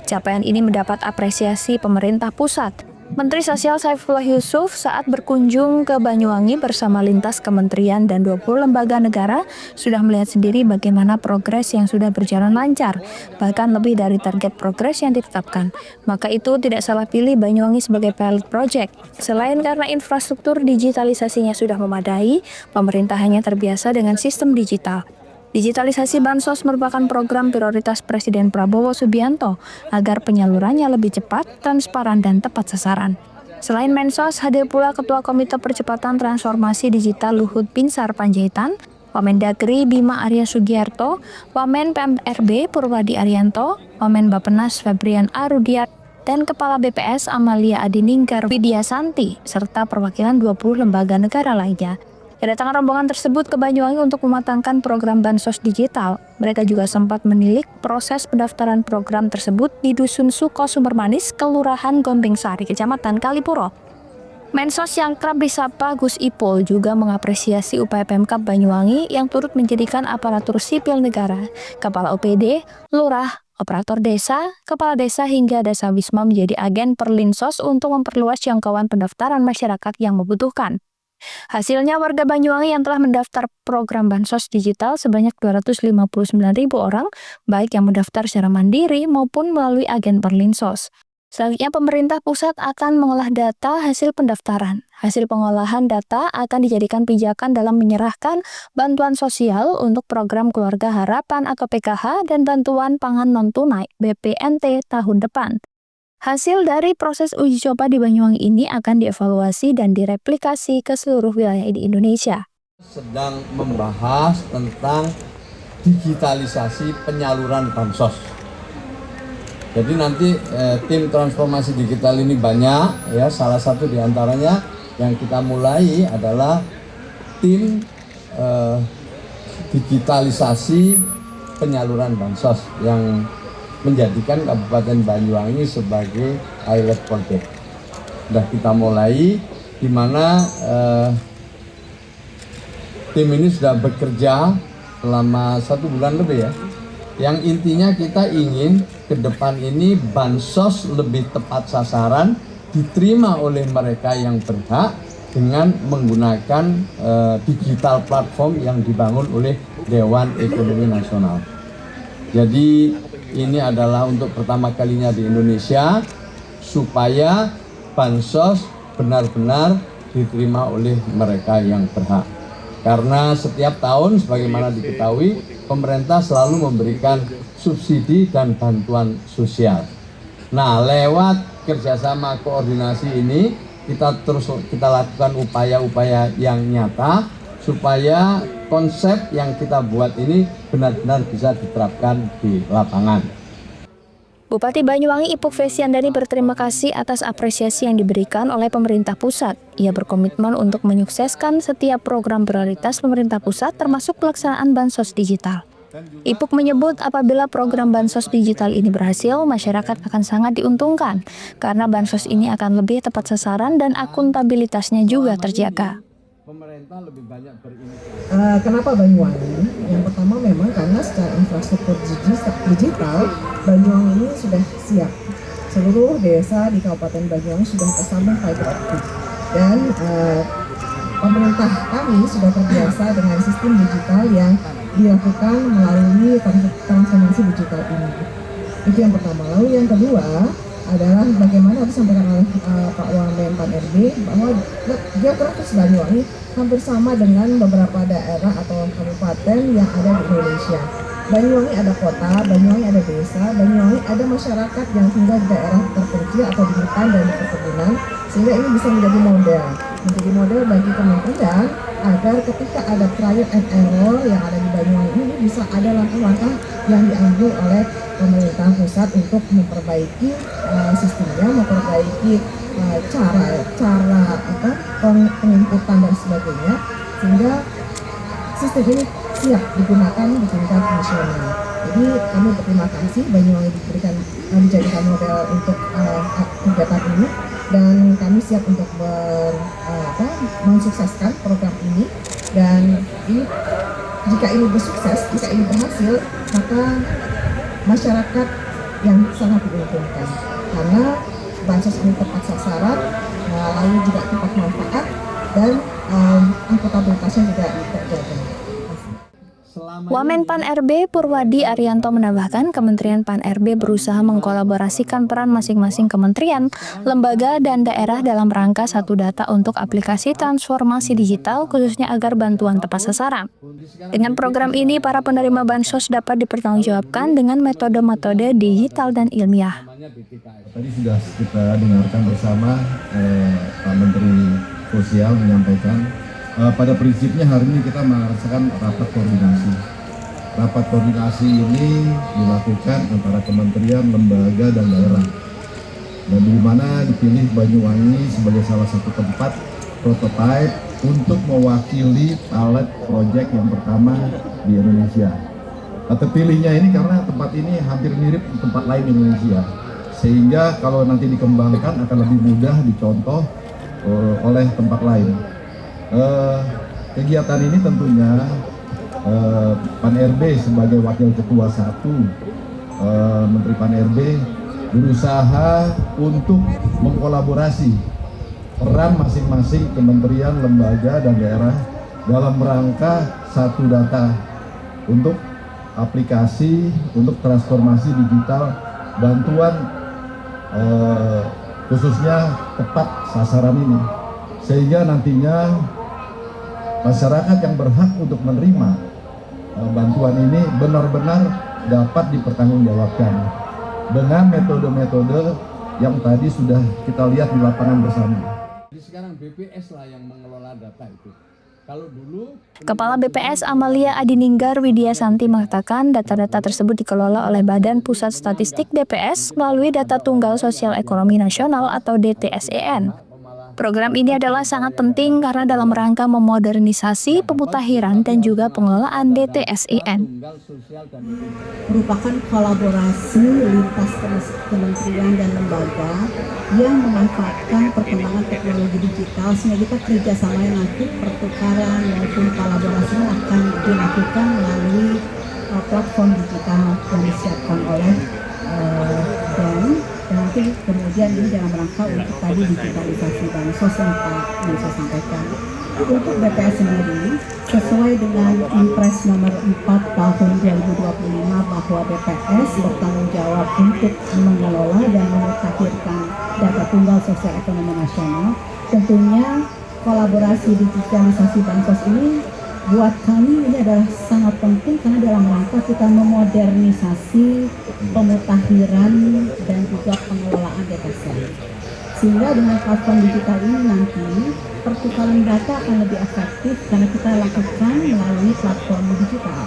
Capaian ini mendapat apresiasi pemerintah pusat. Menteri Sosial Saifullah Yusuf saat berkunjung ke Banyuwangi bersama lintas kementerian dan 20 lembaga negara sudah melihat sendiri bagaimana progres yang sudah berjalan lancar, bahkan lebih dari target progres yang ditetapkan. Maka itu tidak salah pilih Banyuwangi sebagai pilot project. Selain karena infrastruktur digitalisasinya sudah memadai, pemerintah hanya terbiasa dengan sistem digital. Digitalisasi Bansos merupakan program prioritas Presiden Prabowo Subianto agar penyalurannya lebih cepat, transparan, dan tepat sasaran. Selain Mensos, hadir pula Ketua Komite Percepatan Transformasi Digital Luhut Binsar Panjaitan, Wamendagri Bima Arya Sugiarto, Wamen PMRB Purwadi Arianto, Wamen Bappenas Febrian Arudiat, dan Kepala BPS Amalia Adininggar Widyasanti, serta perwakilan 20 lembaga negara lainnya. Kedatangan rombongan tersebut ke Banyuwangi untuk mematangkan program Bansos digital. Mereka juga sempat menilik proses pendaftaran program tersebut di Dusun Suko Sumbermanis, Kelurahan Gombeng Sari, Kecamatan Kalipuro. Mensos yang kerap disapa Gus Ipul juga mengapresiasi upaya Pemkab Banyuwangi yang turut menjadikan aparatur sipil negara, kepala OPD, lurah, operator desa, kepala desa hingga desa wisma menjadi agen Perlinsos untuk memperluas jangkauan pendaftaran masyarakat yang membutuhkan. Hasilnya warga Banyuwangi yang telah mendaftar program Bansos Digital sebanyak 259.000 orang, baik yang mendaftar secara mandiri maupun melalui agen Perlinsos. Selanjutnya, pemerintah pusat akan mengolah data hasil pendaftaran. Hasil pengolahan data akan dijadikan pijakan dalam menyerahkan bantuan sosial untuk program Keluarga Harapan atau PKH dan bantuan pangan non-tunai BPNT tahun depan. Hasil dari proses uji coba di Banyuwangi ini akan dievaluasi dan direplikasi ke seluruh wilayah di Indonesia. Sedang membahas tentang digitalisasi penyaluran bansos. Jadi nanti tim transformasi digital ini banyak ya, salah satu diantaranya yang kita mulai adalah tim digitalisasi penyaluran bansos yang menjadikan Kabupaten Banyuwangi sebagai pilot project. Sudah kita mulai, di mana tim ini sudah bekerja selama 1 bulan lebih ya. Yang intinya kita ingin ke depan ini bansos lebih tepat sasaran, diterima oleh mereka yang berhak dengan menggunakan digital platform yang dibangun oleh Dewan Ekonomi Nasional. Jadi ini adalah untuk pertama kalinya di Indonesia supaya bansos benar-benar diterima oleh mereka yang berhak. Karena setiap tahun sebagaimana diketahui pemerintah selalu memberikan subsidi dan bantuan sosial. Nah, lewat kerjasama koordinasi ini kita lakukan upaya-upaya yang nyata supaya konsep yang kita buat ini benar-benar bisa diterapkan di lapangan. Bupati Banyuwangi Ipuk Fesyandari berterima kasih atas apresiasi yang diberikan oleh pemerintah pusat. Ia berkomitmen untuk menyukseskan setiap program prioritas pemerintah pusat termasuk pelaksanaan Bansos Digital. Ipuk menyebut apabila program Bansos Digital ini berhasil, masyarakat akan sangat diuntungkan karena Bansos ini akan lebih tepat sasaran dan akuntabilitasnya juga terjaga. Kenapa Banyuwangi? Yang pertama memang karena secara infrastruktur digital Banyuwangi ini sudah siap. Seluruh desa di Kabupaten Banyuwangi sudah tersambung fiber optik dan pemerintah kami sudah terbiasa dengan sistem digital yang dilakukan melalui transformasi digital ini. Itu yang pertama. Lalu yang kedua adalah bagaimana disampaikan oleh Pak Wamen Pan RB bahwa geografis Banyuwangi hampir sama dengan beberapa daerah atau kabupaten yang ada di Indonesia. Banyuwangi ada kota, Banyuwangi ada desa, Banyuwangi ada masyarakat yang tinggal di daerah terpencil atau di hutan dan di perkebunan, sehingga ini bisa menjadi model bagi kementerian agar ketika ada trial and error yang ada di Banyuwangi ini bisa ada langkah-langkah yang diambil oleh pemerintah pusat untuk memperbaiki sistemnya, memperbaiki cara penginputan dan sebagainya, sehingga sistem ini siap digunakan di tingkat nasional. Jadi kami berterima kasih Banyuwangi dijadikan model untuk kegiatan ini dan kami siap untuk mensukseskan program ini, dan jika ini bersukses, jika ini berhasil, maka masyarakat yang sangat diuntungkan karena bansos ini tepat sasaran, lalu juga tepat manfaat dan akuntabilitasnya juga terjaga. Wamen Pan RB Purwadi Arianto menambahkan Kementerian Pan RB berusaha mengkolaborasikan peran masing-masing kementerian, lembaga, dan daerah dalam rangka satu data untuk aplikasi transformasi digital khususnya agar bantuan tepat sasaran. Dengan program ini, para penerima bansos dapat dipertanggungjawabkan dengan metode-metode digital dan ilmiah. Tadi sudah kita dengarkan bersama Pak Menteri Sosial menyampaikan pada prinsipnya hari ini kita merasakan rapat koordinasi. Rapat koordinasi ini dilakukan antara kementerian, lembaga, dan daerah. Dan di mana dipilih Banyuwangi sebagai salah satu tempat prototipe untuk mewakili pilot project yang pertama di Indonesia. Terpilihnya ini karena tempat ini hampir mirip tempat lain di Indonesia. Sehingga kalau nanti dikembangkan akan lebih mudah dicontoh oleh tempat lain. Kegiatan ini tentunya Pan RB sebagai Wakil Ketua 1, Menteri Pan RB berusaha untuk mengkolaborasi peran masing-masing kementerian, lembaga, dan daerah dalam rangka satu data untuk aplikasi, untuk transformasi digital, bantuan khususnya tepat sasaran ini, sehingga nantinya masyarakat yang berhak untuk menerima bantuan ini benar-benar dapat dipertanggungjawabkan dengan metode-metode yang tadi sudah kita lihat di lapangan bersama. Jadi sekarang BPS lah yang mengelola data itu. Kalau dulu Kepala BPS Amalia Adininggar Widiasanti mengatakan data-data tersebut dikelola oleh Badan Pusat Statistik BPS melalui Data Tunggal Sosial Ekonomi Nasional atau DTSEN. Program ini adalah sangat penting karena dalam rangka memodernisasi pemutahiran dan juga pengelolaan DTSEN. Merupakan kolaborasi lintas kementerian dan lembaga yang memanfaatkan perkembangan teknologi digital sehingga kita kerjasama yang nanti pertukaran maupun kolaborasi akan dilakukan melalui platform digital yang disiapkan oleh dan nanti kemudian ini dalam rangka untuk tadi digitalisasi bansos yang Pak Mensa sampaikan. Untuk BPS sendiri, sesuai dengan Impres nomor 4 tahun 2025 bahwa BPS bertanggung jawab untuk mengelola dan memutakhirkan data tunggal sosial ekonomi nasional, tentunya kolaborasi digitalisasi bansos ini buat kami ini adalah sangat penting karena dalam rangka kita memodernisasi pemutakhiran dan juga pengelolaan data set. Sehingga dengan platform digital ini nanti pertukaran data akan lebih efektif karena kita lakukan melalui platform digital.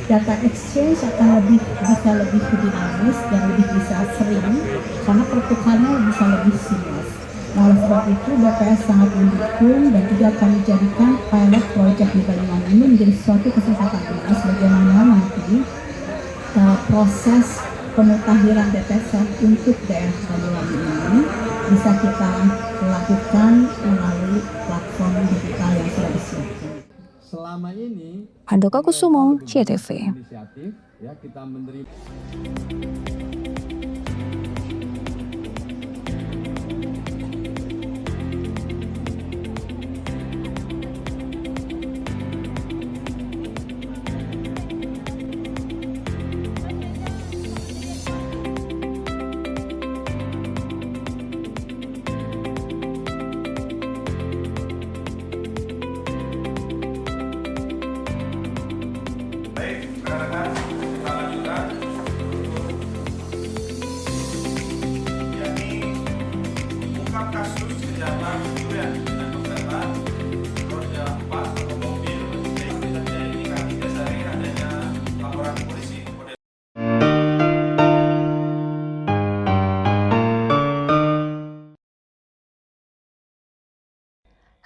Data exchange akan bisa lebih dinamis dan lebih bisa sering karena pertukarannya bisa lebih seamless. Nah, oleh sebab itu BPS sangat mendukung dan juga kami jadikan pilot project di Banyuwangi ini menjadi suatu kesempatan emas bagaimana nanti proses pemutahiran DTSEN untuk daerah Banyuwangi ini bisa kita lakukan melalui platform digital yang sudah disiapkan. selama ini Handoko Kusumo, CTV. inisiatif ya kita menerima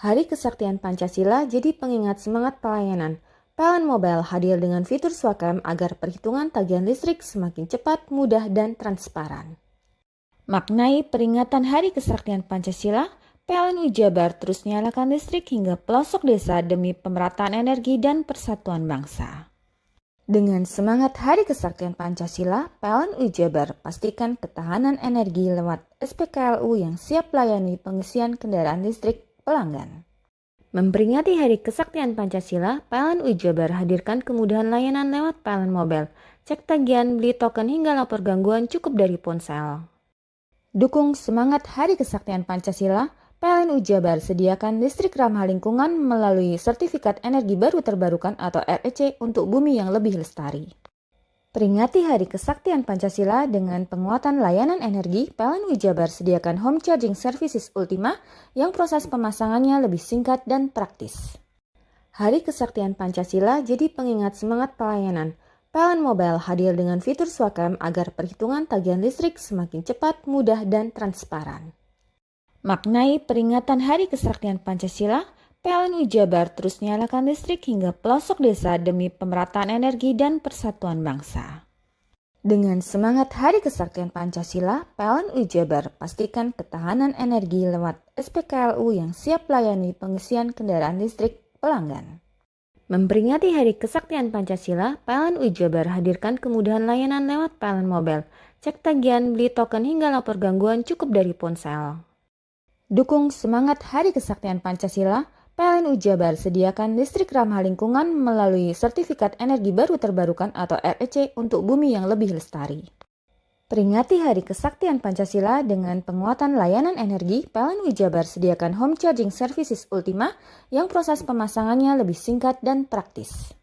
Hari Kesaktian Pancasila jadi pengingat semangat pelayanan. PLN Mobile hadir dengan fitur Swakam agar perhitungan tagihan listrik semakin cepat, mudah, dan transparan. Maknai peringatan Hari Kesaktian Pancasila, PLN Jabar terus nyalakan listrik hingga pelosok desa demi pemerataan energi dan persatuan bangsa. Dengan semangat Hari Kesaktian Pancasila, PLN Jabar pastikan ketahanan energi lewat SPKLU yang siap layani pengisian kendaraan listrik pelanggan. Memperingati Hari Kesaktian Pancasila, PLN Jabar hadirkan kemudahan layanan lewat PLN Mobile. Cek tagihan, beli token hingga lapor gangguan cukup dari ponsel. Dukung semangat Hari Kesaktian Pancasila, PLN Jabar sediakan listrik ramah lingkungan melalui Sertifikat Energi Baru Terbarukan atau REC untuk bumi yang lebih lestari. Peringati Hari Kesaktian Pancasila dengan penguatan layanan energi, PLN Jabar sediakan home charging services Ultima yang proses pemasangannya lebih singkat dan praktis. Hari Kesaktian Pancasila jadi pengingat semangat pelayanan. PLN Mobile hadir dengan fitur Swakam agar perhitungan tagihan listrik semakin cepat, mudah, dan transparan. Maknai peringatan Hari Kesaktian Pancasila, PLN Jabar terus nyalakan listrik hingga pelosok desa demi pemerataan energi dan persatuan bangsa. Dengan semangat Hari Kesaktian Pancasila, PLN UI Jabar pastikan ketahanan energi lewat SPKLU yang siap melayani pengisian kendaraan listrik pelanggan. Memperingati Hari Kesaktian Pancasila, PLN UI Jabar hadirkan kemudahan layanan lewat PLN Mobile. Cek tagihan, beli token hingga lapor gangguan cukup dari ponsel. Dukung semangat Hari Kesaktian Pancasila, PLN UI Jabar sediakan listrik ramah lingkungan melalui Sertifikat Energi Baru Terbarukan atau REC untuk bumi yang lebih lestari. Peringati Hari Kesaktian Pancasila dengan penguatan layanan energi, PLN UI Jabar sediakan Home Charging Services Ultima yang proses pemasangannya lebih singkat dan praktis.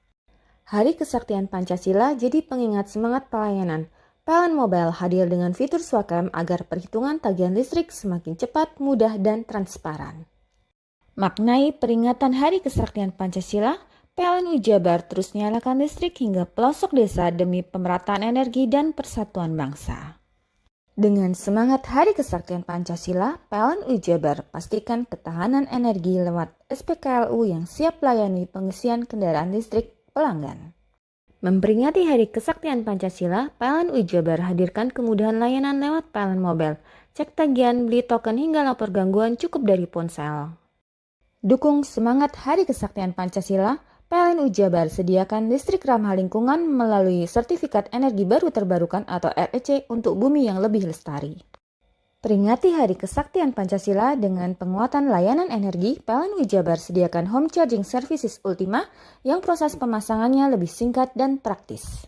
Hari Kesaktian Pancasila jadi pengingat semangat pelayanan. PLN Mobile hadir dengan fitur Swakam agar perhitungan tagihan listrik semakin cepat, mudah, dan transparan. Maknai peringatan Hari Kesaktian Pancasila, PLN UI Jabar terus nyalakan listrik hingga pelosok desa demi pemerataan energi dan persatuan bangsa. Dengan semangat Hari Kesaktian Pancasila, PLN UI Jabar pastikan ketahanan energi lewat SPKLU yang siap melayani pengisian kendaraan listrik pelanggan. Memperingati Hari Kesaktian Pancasila, PLN UI Jabar hadirkan kemudahan layanan lewat PLN Mobile. Cek tagihan, beli token hingga lapor gangguan cukup dari ponsel. Dukung semangat Hari Kesaktian Pancasila, PLN UI Jabar sediakan listrik ramah lingkungan melalui Sertifikat Energi Baru Terbarukan atau REC untuk bumi yang lebih lestari. Peringati Hari Kesaktian Pancasila dengan penguatan layanan energi, PLN UI Jabar sediakan Home Charging Services Ultima yang proses pemasangannya lebih singkat dan praktis.